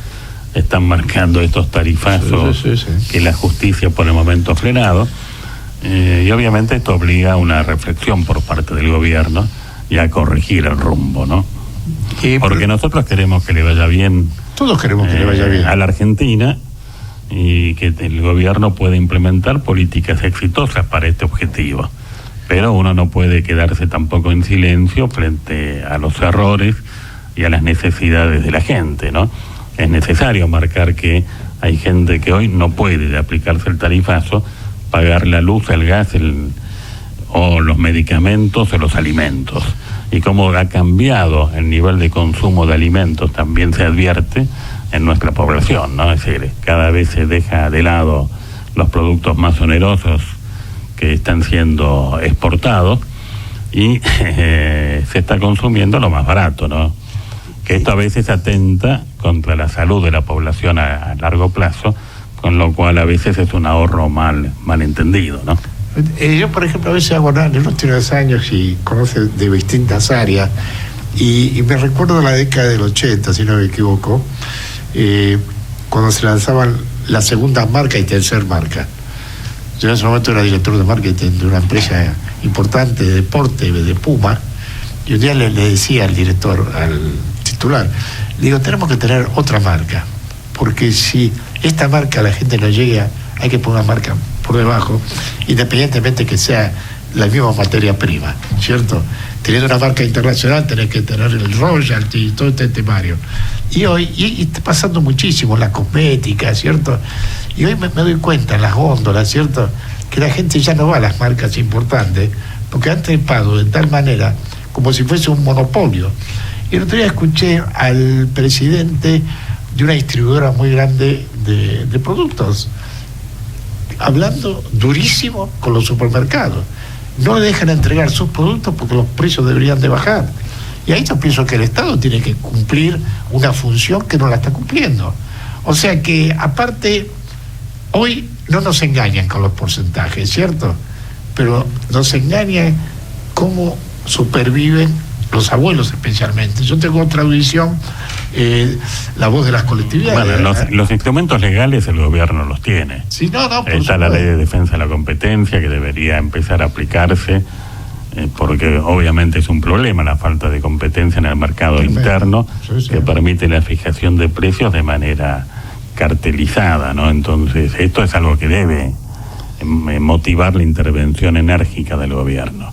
[SPEAKER 4] están marcando estos tarifazos que la justicia por el momento ha frenado. Y obviamente esto obliga a una reflexión por parte del gobierno y a corregir el rumbo, ¿no? Porque nosotros queremos que le vaya bien.
[SPEAKER 3] Todos queremos que le vaya bien
[SPEAKER 4] a la Argentina, y que el gobierno pueda implementar políticas exitosas para este objetivo. Pero uno no puede quedarse tampoco en silencio frente a los errores y a las necesidades de la gente, ¿no? Es necesario marcar que hay gente que hoy no puede, de aplicarse el tarifazo, pagar la luz, el gas, o los medicamentos o los alimentos. Y como ha cambiado el nivel de consumo de alimentos, también se advierte en nuestra población, ¿no? Es decir, cada vez se deja de lado los productos más onerosos que están siendo exportados y se está consumiendo lo más barato, ¿no? Que esto a veces atenta contra la salud de la población a largo plazo, con lo cual a veces es un ahorro mal entendido, ¿no?
[SPEAKER 3] Yo, por ejemplo, a veces hago análisis en los últimos años y conozco de distintas áreas y me recuerdo la década del 80, si no me equivoco, cuando se lanzaban la segunda marca y tercer marca. Yo en ese momento era director de marketing de una empresa importante de deporte, de Puma, y un día le decía al director, al titular, le digo, tenemos que tener otra marca, porque si esta marca a la gente no llega, hay que poner una marca por debajo, independientemente que sea la misma materia prima, ¿cierto? Teniendo una marca internacional tenés que tener el royalty y todo este temario. Y hoy, y está pasando muchísimo en la cosmética, ¿cierto? Y hoy me doy cuenta en las góndolas, ¿cierto?, que la gente ya no va a las marcas importantes, porque han trepado de tal manera como si fuese un monopolio. Y el otro día escuché al presidente de una distribuidora muy grande de productos hablando durísimo con los supermercados. No le dejan entregar sus productos porque los precios deberían de bajar. Y ahí yo pienso que el Estado tiene que cumplir una función que no la está cumpliendo. O sea que, aparte, hoy no nos engañan con los porcentajes, ¿cierto? Pero nos engañan cómo superviven los abuelos especialmente. Yo tengo otra audición, la voz de las colectividades.
[SPEAKER 4] Bueno, los instrumentos legales el gobierno los tiene.
[SPEAKER 3] Sí, no,
[SPEAKER 4] está la ley de defensa de la competencia que debería empezar a aplicarse, porque obviamente es un problema la falta de competencia en el mercado interno, que permite la fijación de precios de manera cartelizada, ¿no? Entonces esto es algo que debe motivar la intervención enérgica del gobierno.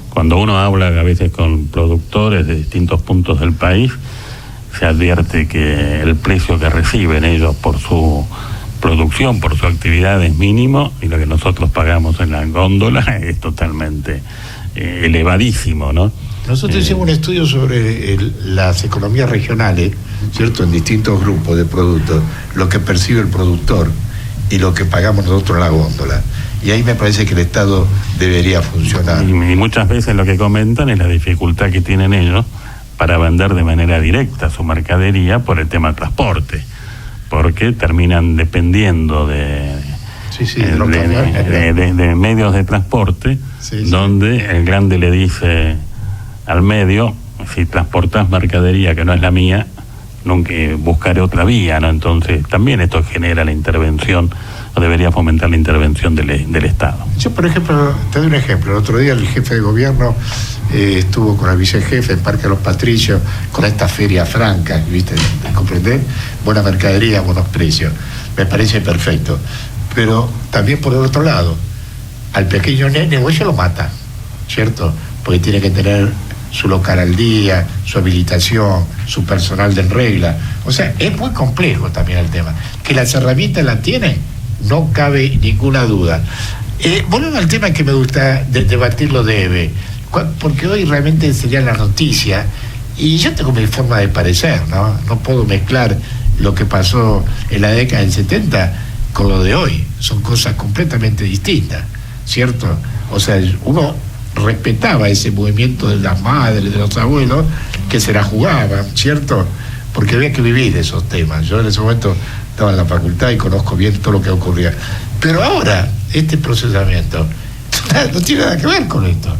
[SPEAKER 4] Cuando uno habla a veces con productores de distintos puntos del país, se advierte que el precio que reciben ellos por su producción, por su actividad es mínimo, y lo que nosotros pagamos en la góndola es totalmente elevadísimo, ¿no?
[SPEAKER 3] Nosotros hicimos un estudio sobre las economías regionales, ¿cierto?, en distintos grupos de productos, lo que percibe el productor y lo que pagamos nosotros en la góndola. Y ahí me parece que el Estado debería funcionar.
[SPEAKER 4] Y muchas veces lo que comentan es la dificultad que tienen ellos para vender de manera directa su mercadería por el tema del transporte, porque terminan dependiendo de medios de transporte, donde el grande le dice al medio, si transportás mercadería que no es la mía, nunca buscaré otra vía, ¿no? Entonces también esto genera la intervención, o debería fomentar la intervención del Estado.
[SPEAKER 3] Yo, por ejemplo, te doy un ejemplo. El otro día el jefe de gobierno estuvo con el vicejefe en Parque de los Patricios, con esta feria franca, ¿viste? ¿Comprendés? Buena mercadería, buenos precios. Me parece perfecto. Pero también por el otro lado, al pequeño nene hoy se lo mata, ¿cierto? Porque tiene que tener su local al día, su habilitación, su personal de en regla. O sea, es muy complejo también el tema. Que las herramientas las tienen, no cabe ninguna duda. Volviendo al tema que me gusta debatirlo de EVE, porque hoy realmente sería la noticia, y yo tengo mi forma de parecer, ¿no? No puedo mezclar lo que pasó en la década del 70 con lo de hoy. Son cosas completamente distintas, ¿cierto? O sea, uno respetaba ese movimiento de las madres, de los abuelos, que se la jugaban, ¿cierto? Porque había que vivir esos temas. Yo en ese momento estaba en la facultad y conozco bien todo lo que ocurría. Pero ahora, este procesamiento no tiene nada que ver con esto.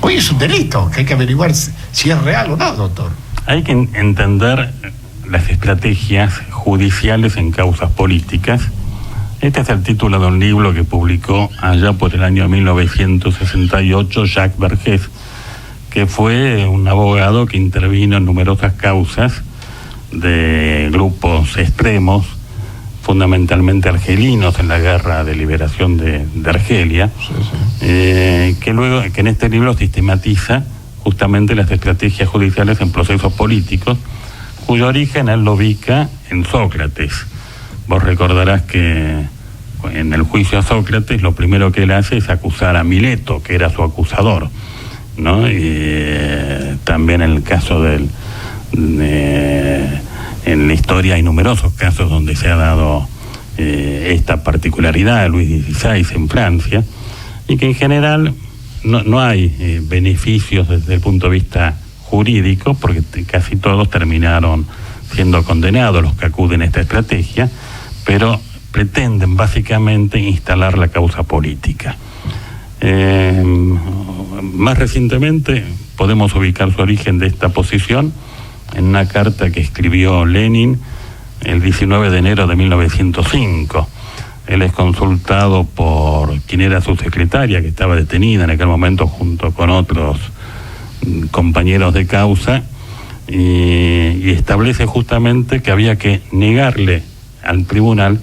[SPEAKER 3] Hoy es un delito, que hay que averiguar si es real o no, doctor.
[SPEAKER 4] Hay que entender las estrategias judiciales en causas políticas. Este es el título de un libro que publicó allá por el año 1968 Jacques Vergès, que fue un abogado que intervino en numerosas causas de grupos extremos, fundamentalmente argelinos, en la guerra de liberación de Argelia, que en este libro sistematiza justamente las estrategias judiciales en procesos políticos, cuyo origen él lo ubica en Sócrates. Vos recordarás que en el juicio a Sócrates lo primero que él hace es acusar a Mileto, que era su acusador, ¿no? Y también en el caso en la historia hay numerosos casos donde se ha dado esta particularidad, Luis XVI en Francia, y que en general no hay beneficios desde el punto de vista jurídico, porque casi todos terminaron siendo condenados los que acuden a esta estrategia, pero pretenden básicamente instalar la causa política. Más recientemente podemos ubicar su origen de esta posición en una carta que escribió Lenin el 19 de enero de 1905. Él es consultado por quien era su secretaria, que estaba detenida en aquel momento junto con otros compañeros de causa, y establece justamente que había que negarle al tribunal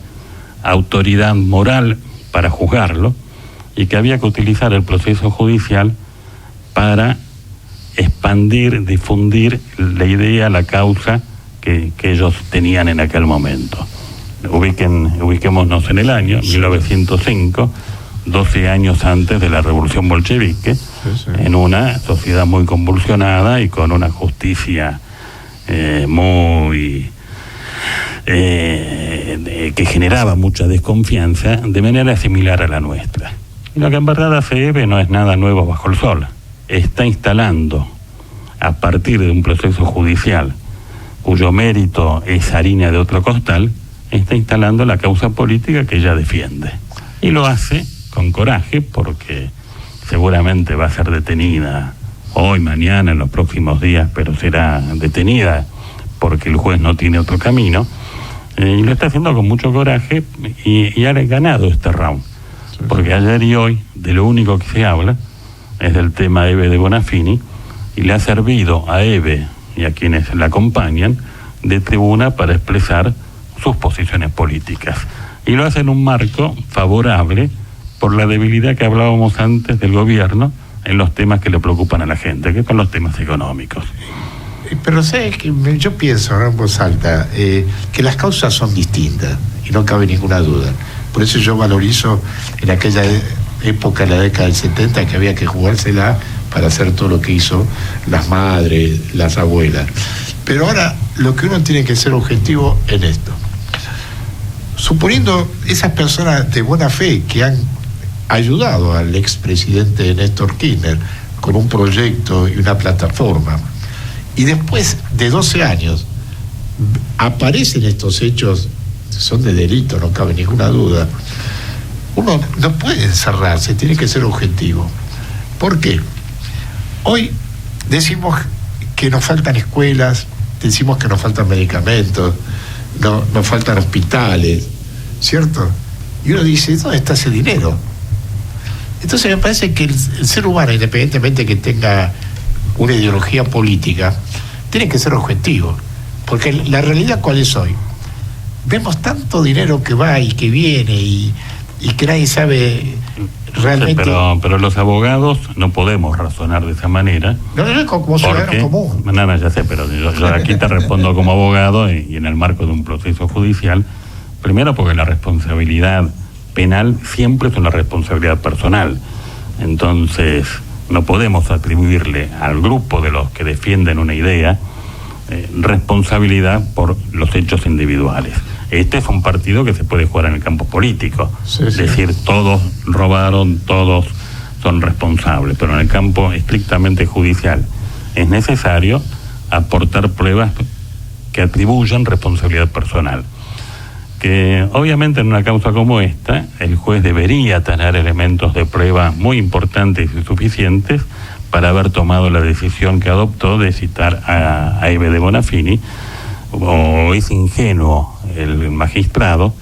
[SPEAKER 4] autoridad moral para juzgarlo, y que había que utilizar el proceso judicial para expandir, difundir la idea, la causa que ellos tenían en aquel momento. Ubiquémonos en el año 1905, 12 años antes de la revolución bolchevique, en una sociedad muy convulsionada y con una justicia muy que generaba mucha desconfianza, de manera similar a la nuestra. Y lo que en verdad hace EVE no es nada nuevo bajo el sol. Está instalando, a partir de un proceso judicial cuyo mérito es harina de otro costal, está instalando la causa política que ella defiende. Y lo hace con coraje, porque seguramente va a ser detenida hoy, mañana, en los próximos días, pero será detenida porque el juez no tiene otro camino, y lo está haciendo con mucho coraje, y ha ganado este round, porque ayer y hoy de lo único que se habla es del tema EVE de Bonafini, y le ha servido a EVE y a quienes la acompañan de tribuna para expresar sus posiciones políticas, y lo hace en un marco favorable por la debilidad que hablábamos antes del gobierno en los temas que le preocupan a la gente, que son los temas económicos.
[SPEAKER 3] Pero ¿sabes qué? Yo pienso, ¿no?, en voz alta, que las causas son distintas y no cabe ninguna duda. Por eso yo valorizo en aquella época, en la década del 70, que había que jugársela para hacer todo lo que hizo las madres, las abuelas. Pero ahora lo que uno tiene que ser objetivo en esto. Suponiendo esas personas de buena fe que han ayudado al expresidente Néstor Kirchner con un proyecto y una plataforma, y después de 12 años aparecen estos hechos, son de delito, no cabe ninguna duda, uno no puede encerrarse, tiene que ser objetivo. ¿Por qué? Hoy decimos que nos faltan escuelas, decimos que nos faltan medicamentos, nos faltan hospitales, ¿cierto? Y uno dice, ¿dónde está ese dinero? Entonces me parece que el ser humano, independientemente que tenga una ideología política, tiene que ser objetivo, porque la realidad, ¿cuál es hoy? Vemos tanto dinero que va y que viene y que nadie sabe realmente.
[SPEAKER 4] Sí, pero los abogados no podemos razonar de esa manera.
[SPEAKER 3] No, como ciudadano común.
[SPEAKER 4] No, ya sé, pero yo aquí te respondo como abogado y en el marco de un proceso judicial. Primero, porque la responsabilidad penal siempre es una responsabilidad personal. Entonces, no podemos atribuirle al grupo de los que defienden una idea responsabilidad por los hechos individuales. Este es un partido que se puede jugar en el campo político. Sí. Es decir, todos robaron, todos son responsables, pero en el campo estrictamente judicial es necesario aportar pruebas que atribuyan responsabilidad personal. Que obviamente en una causa como esta, el juez debería tener elementos de prueba muy importantes y suficientes para haber tomado la decisión que adoptó de citar a Ebe de Bonafini, o es ingenuo el magistrado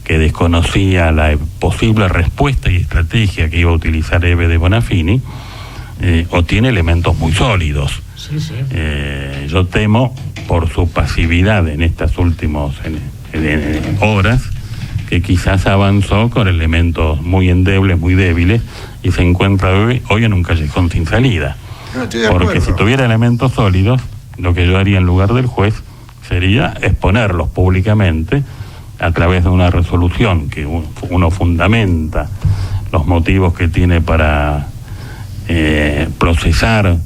[SPEAKER 4] que desconocía la posible respuesta y estrategia que iba a utilizar Ebe de Bonafini, o tiene elementos muy sólidos.
[SPEAKER 3] Sí, sí.
[SPEAKER 4] Yo temo, por su pasividad en estas últimas horas, que quizás avanzó con elementos muy endebles, muy débiles, y se encuentra hoy en un callejón sin salida.
[SPEAKER 3] No, estoy de
[SPEAKER 4] porque
[SPEAKER 3] acuerdo.
[SPEAKER 4] si tuviera elementos sólidos, lo que yo haría en lugar del juez sería exponerlos públicamente a través de una resolución que uno fundamenta los motivos que tiene para procesar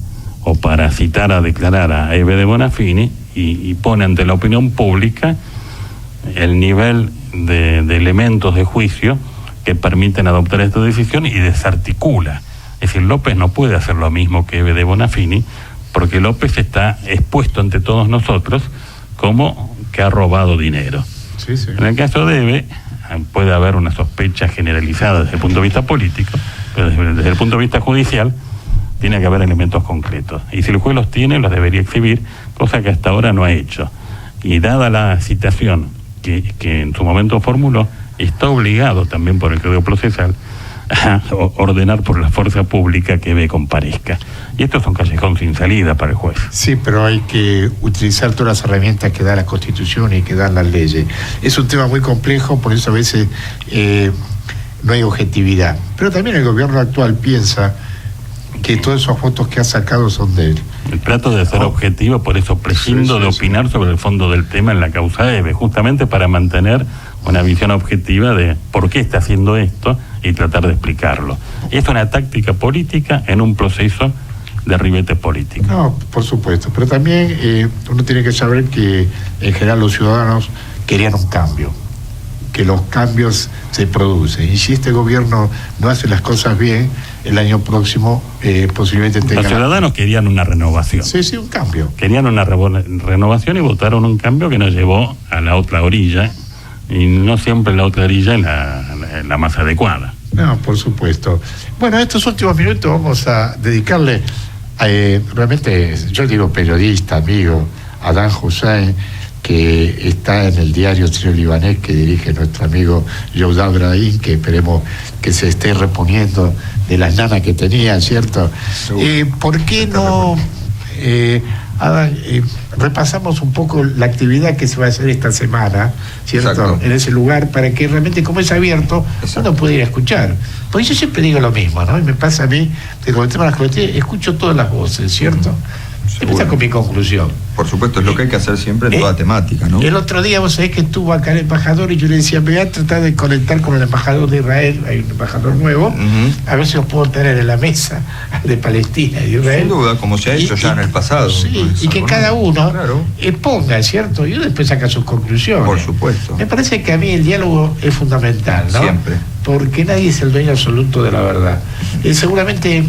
[SPEAKER 4] o para citar a declarar a Ebe de Bonafini, y pone ante la opinión pública el nivel de elementos de juicio que permiten adoptar esta decisión, y desarticula. Es decir, López no puede hacer lo mismo que Ebe de Bonafini, porque López está expuesto ante todos nosotros como que ha robado dinero.
[SPEAKER 3] Sí, sí.
[SPEAKER 4] En el caso de Ebe puede haber una sospecha generalizada desde el punto de vista político, pero desde el punto de vista judicial tiene que haber elementos concretos. Y si el juez los tiene, los debería exhibir, cosa que hasta ahora no ha hecho. Y dada la citación que en su momento formuló, está obligado también por el Código Procesal a ordenar por la fuerza pública que Ebe comparezca. Y esto es un callejón sin salida para el juez.
[SPEAKER 3] Sí, pero hay que utilizar todas las herramientas que da la Constitución y que dan las leyes. Es un tema muy complejo, por eso a veces no hay objetividad. Pero también el gobierno actual piensa que todos esos votos que ha sacado son de él.
[SPEAKER 4] Trato de ser objetivo, por eso prescindo de opinar sobre el fondo del tema en la causa Ebe, justamente para mantener una visión objetiva de por qué está haciendo esto y tratar de explicarlo. Es una táctica política en un proceso de ribete político.
[SPEAKER 3] No, por supuesto, pero también uno tiene que saber que en general los ciudadanos querían un cambio, que los cambios se producen, y si este gobierno no hace las cosas bien, el año próximo posiblemente tenga...
[SPEAKER 4] Los ciudadanos querían una renovación.
[SPEAKER 3] Sí, sí, un cambio.
[SPEAKER 4] Querían una renovación y votaron un cambio que nos llevó a la otra orilla, y no siempre la otra orilla es la más adecuada.
[SPEAKER 3] No, por supuesto. Bueno, estos últimos minutos vamos a dedicarle realmente, yo digo periodista, amigo, Adán Hussein, que está en el diario Trio Libanés que dirige nuestro amigo Youdá Brahim, que esperemos que se esté reponiendo de las nanas que tenía, ¿cierto? ¿Por qué no, Adán, repasamos un poco la actividad que se va a hacer esta semana, ¿cierto? Exacto. En ese lugar, para que realmente, como es abierto, uno pueda ir a escuchar. Porque yo siempre digo lo mismo, ¿no? Y me pasa a mí, que con el tema de las colectivas, escucho todas las voces, ¿cierto? Empieza con mi conclusión.
[SPEAKER 5] Por supuesto, es lo que hay que hacer siempre en toda temática, ¿no?
[SPEAKER 3] El otro día vos sabés que estuvo acá el embajador y yo le decía, me voy a tratar de conectar con el embajador de Israel, hay un embajador nuevo, a ver si los puedo tener en la mesa de Palestina y de Israel.
[SPEAKER 5] Sin duda, como se ha hecho ya en el pasado.
[SPEAKER 3] Sí, y que cada uno exponga, ¿cierto? Y uno después saca sus conclusiones.
[SPEAKER 5] Por supuesto.
[SPEAKER 3] Me parece que a mí el diálogo es fundamental, ¿no?
[SPEAKER 5] Siempre.
[SPEAKER 3] Porque nadie es el dueño absoluto de la verdad. Seguramente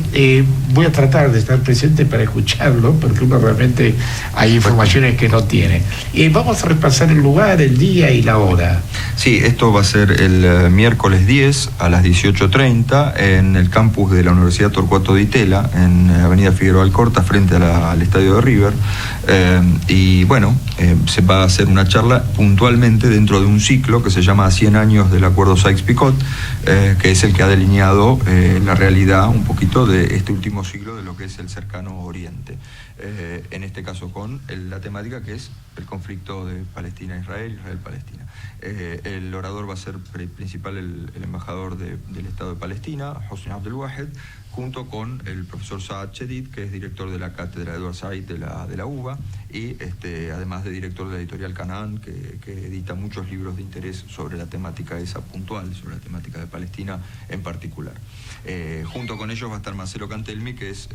[SPEAKER 3] voy a tratar de estar presente para escucharlo, porque uno realmente hay informaciones que no tiene. Vamos a repasar el lugar, el día y la hora.
[SPEAKER 5] Sí, esto va a ser el miércoles 10 a las 18:30 en el campus de la Universidad Torcuato Di Tella, en Avenida Figueroa Alcorta, frente al estadio de River. Y bueno, se va a hacer una charla puntualmente dentro de un ciclo que se llama 100 años del Acuerdo Sykes-Picot, que es el que ha delineado la realidad un poquito de este último siglo de lo que es el cercano Oriente. En este caso con la temática que es el conflicto de Palestina-Israel, Israel-Palestina. El orador va a ser principal el embajador del Estado de Palestina, Hosni Abdel Wahed, junto con el profesor Saad Chedid, que es director de la cátedra Edward Said de la UBA, y además de director de la editorial Canaan, que edita muchos libros de interés sobre la temática esa puntual, sobre la temática de Palestina en particular. Junto con ellos va a estar Marcelo Cantelmi, que es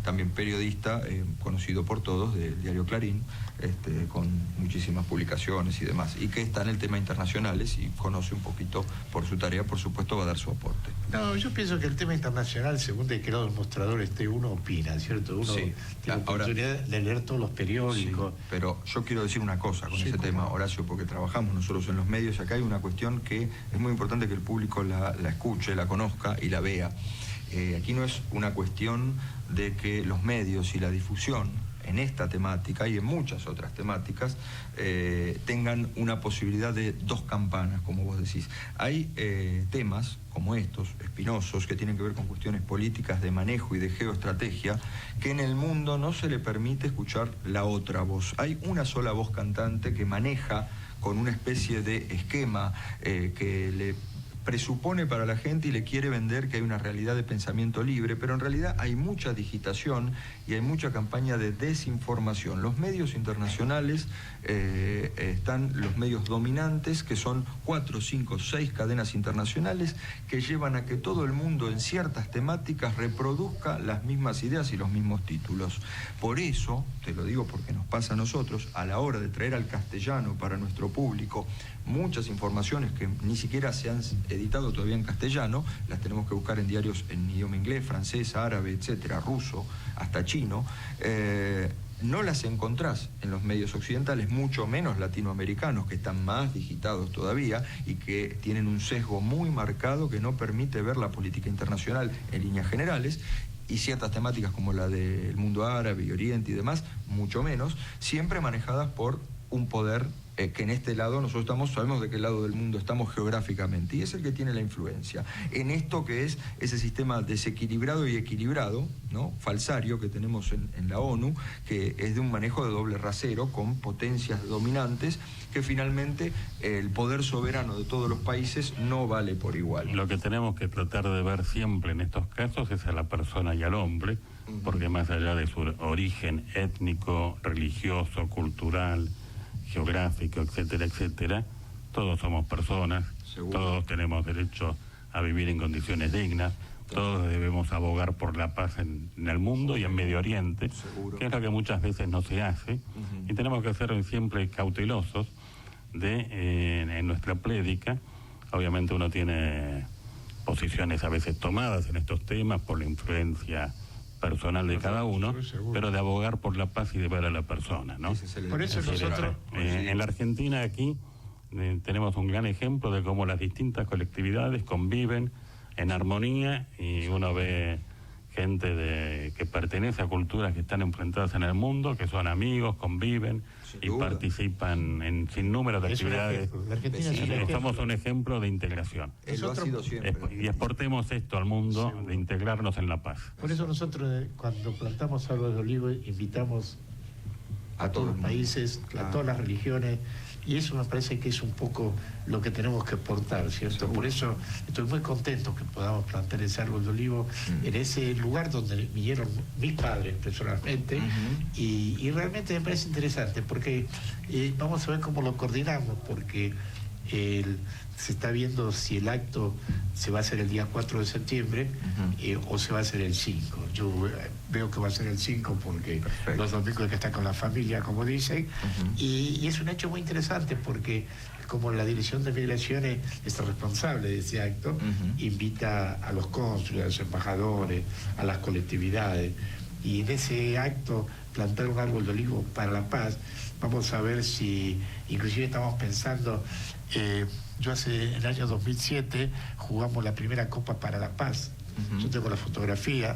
[SPEAKER 5] también periodista, conocido por todos, del diario Clarín, con muchísimas publicaciones y demás, y que está en el tema internacionales y conoce un poquito por su tarea, por supuesto va a dar su aporte.
[SPEAKER 3] No, yo pienso que el tema internacional según de qué lado del mostrador esté, uno opina, ¿cierto? Uno tiene la oportunidad de leer todos los periódicos.
[SPEAKER 5] Sí, pero yo quiero decir una cosa con ese tema, Horacio, porque trabajamos nosotros en los medios. Acá hay una cuestión que es muy importante que el público la escuche, la conozca y la vea. Aquí no es una cuestión de que los medios y la difusión en esta temática y en muchas otras temáticas tengan una posibilidad de dos campanas, como vos decís. Hay temas como estos, espinosos, que tienen que ver con cuestiones políticas de manejo y de geoestrategia, que en el mundo no se le permite escuchar la otra voz. Hay una sola voz cantante que maneja con una especie de esquema que le presupone para la gente y le quiere vender que hay una realidad de pensamiento libre, pero en realidad hay mucha digitación y hay mucha campaña de desinformación. Los medios internacionales están los medios dominantes, que son 4, 5, 6 cadenas internacionales que llevan a que todo el mundo en ciertas temáticas reproduzca las mismas ideas y los mismos títulos. Por eso, te lo digo porque nos pasa a nosotros, a la hora de traer al castellano para nuestro público muchas informaciones que ni siquiera se han editado todavía en castellano, las tenemos que buscar en diarios en idioma inglés, francés, árabe, etcétera, ruso, hasta chino, no las encontrás en los medios occidentales, mucho menos latinoamericanos, que están más digitados todavía y que tienen un sesgo muy marcado que no permite ver la política internacional en líneas generales, y ciertas temáticas como la del mundo árabe y Oriente y demás, mucho menos, siempre manejadas por un poder que en este lado nosotros sabemos de qué lado del mundo estamos geográficamente, y es el que tiene la influencia en esto que es ese sistema desequilibrado y equilibrado, ¿no?, falsario que tenemos en la ONU, que es de un manejo de doble rasero con potencias dominantes, que finalmente el poder soberano de todos los países no vale por igual.
[SPEAKER 4] Lo que tenemos que tratar de ver siempre en estos casos es a la persona y al hombre, porque más allá de su origen étnico, religioso, cultural, geográfico, etcétera, etcétera, todos somos personas. Seguro. Todos tenemos derecho a vivir en condiciones dignas, todos debemos abogar por la paz en el mundo y en Medio Oriente. Seguro. Que es lo que muchas veces no se hace, y tenemos que ser siempre cautelosos en nuestra prédica. Obviamente uno tiene posiciones a veces tomadas en estos temas por la influencia personal de cada uno, pero de abogar por la paz y de ver a la persona, ¿no?
[SPEAKER 3] Por eso nosotros...
[SPEAKER 4] En la Argentina aquí tenemos un gran ejemplo de cómo las distintas colectividades conviven en armonía, y uno ve gente que pertenece a culturas que están enfrentadas en el mundo, que son amigos, conviven y participan en sinnúmero de actividades. Somos un ejemplo de integración.
[SPEAKER 5] Lo ha sido siempre.
[SPEAKER 4] Y exportemos esto al mundo, de integrarnos en la paz.
[SPEAKER 3] Por eso nosotros, cuando plantamos árboles de olivo, invitamos a todos los países, a todas las religiones, y eso me parece que es un poco lo que tenemos que exportar, ¿cierto? Seguro. Por eso estoy muy contento que podamos plantar ese árbol de olivo en ese lugar donde vinieron mis padres personalmente, y realmente me parece interesante, porque vamos a ver cómo lo coordinamos, porque se está viendo si el acto se va a hacer el día 4 de septiembre o se va a hacer el 5. Yo veo que va a ser el 5 porque los domingos hay que estar con la familia, como dicen, y es un hecho muy interesante porque como la Dirección de Migraciones es responsable de ese acto, invita a los cónsules, a los embajadores, a las colectividades, y en ese acto plantar un árbol de olivo para la paz. Vamos a ver si, inclusive estamos pensando, yo en el año 2007 jugamos la primera Copa para la Paz. Yo tengo la fotografía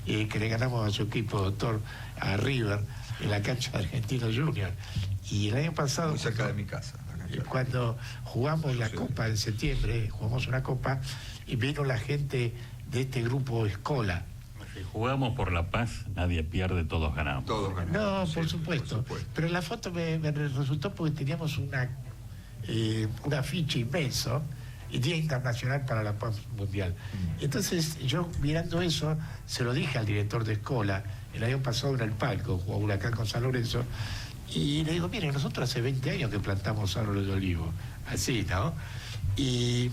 [SPEAKER 3] que le ganamos a su equipo, doctor, a River, en la cancha de Argentino Junior. Y el año pasado,
[SPEAKER 5] muy cerca de mi casa,
[SPEAKER 3] cuando jugamos la Copa en septiembre, jugamos una Copa y vino la gente de este grupo Escola.
[SPEAKER 4] Si jugamos por la paz, nadie pierde, todos ganamos.
[SPEAKER 5] Todos ganamos.
[SPEAKER 3] No, por supuesto. Pero la foto me resultó porque teníamos un afiche inmenso, y Día Internacional para la Paz Mundial. Entonces, yo mirando eso, se lo dije al director de Escola, el año pasado en el palco, jugó Huracán con San Lorenzo, y le digo, mire, nosotros hace 20 años que plantamos árboles de olivo, así, ¿no? Y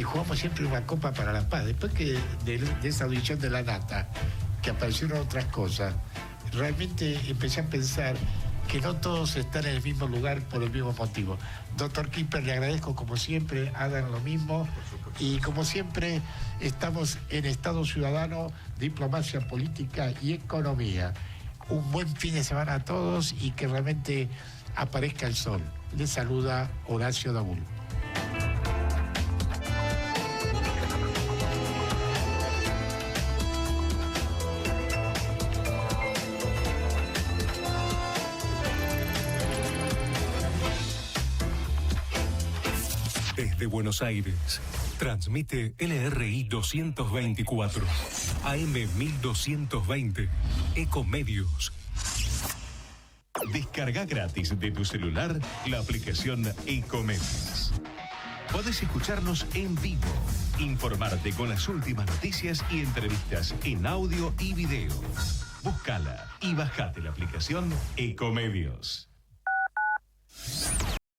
[SPEAKER 3] jugamos siempre una Copa para la Paz. Después que de esa audición de La Nata, que aparecieron otras cosas, realmente empecé a pensar que no todos están en el mismo lugar por el mismo motivo. Doctor Kipper, le agradezco como siempre, hagan lo mismo, y como siempre estamos en Estado Ciudadano, Diplomacia Política y Economía. Un buen fin de semana a todos y que realmente aparezca el sol. Les saluda Horacio Dabul.
[SPEAKER 6] Desde Buenos Aires, transmite LRI 224, AM 1220, Ecomedios.
[SPEAKER 7] Descarga gratis de tu celular la aplicación Ecomedios. Podés escucharnos en vivo, informarte con las últimas noticias y entrevistas en audio y video. Búscala y bajate la aplicación Ecomedios.